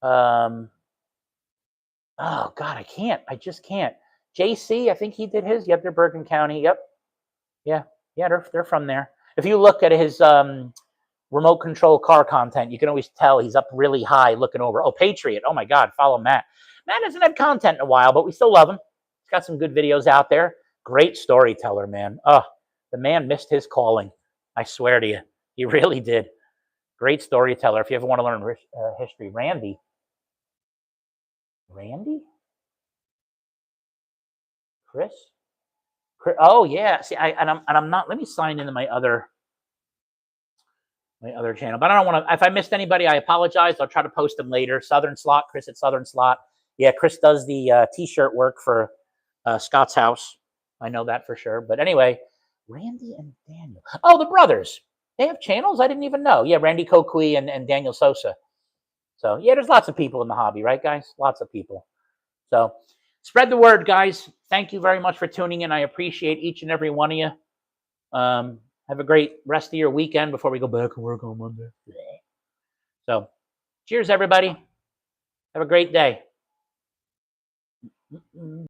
Oh God, I can't. I just can't. JC, I think he did his. Yep, they're Bergen County. Yep. Yeah, they're from there. If you look at his remote control car content, you can always tell he's up really high looking over. Oh, Patriot. Oh my God, follow Matt. Matt hasn't had content in a while, but we still love him. He's got some good videos out there. Great storyteller, man. Oh, the man missed his calling. I swear to you. He really did. Great storyteller. If you ever want to learn history. Randy? Chris? Oh, yeah. See, I'm not... Let me sign into my other channel. But I don't want to... If I missed anybody, I apologize. I'll try to post them later. Southern Slot. Chris at Southern Slot. Yeah, Chris does the T-shirt work for Scott's House. I know that for sure. But anyway, Randy and Daniel. Oh, the brothers. They have channels? I didn't even know. Yeah, Randy Coqui and Daniel Sosa. So, yeah, there's lots of people in the hobby, right, guys? Lots of people. So, spread the word, guys. Thank you very much for tuning in. I appreciate each and every one of you. Have a great rest of your weekend before we go back and work on Monday. So, cheers, everybody. Have a great day.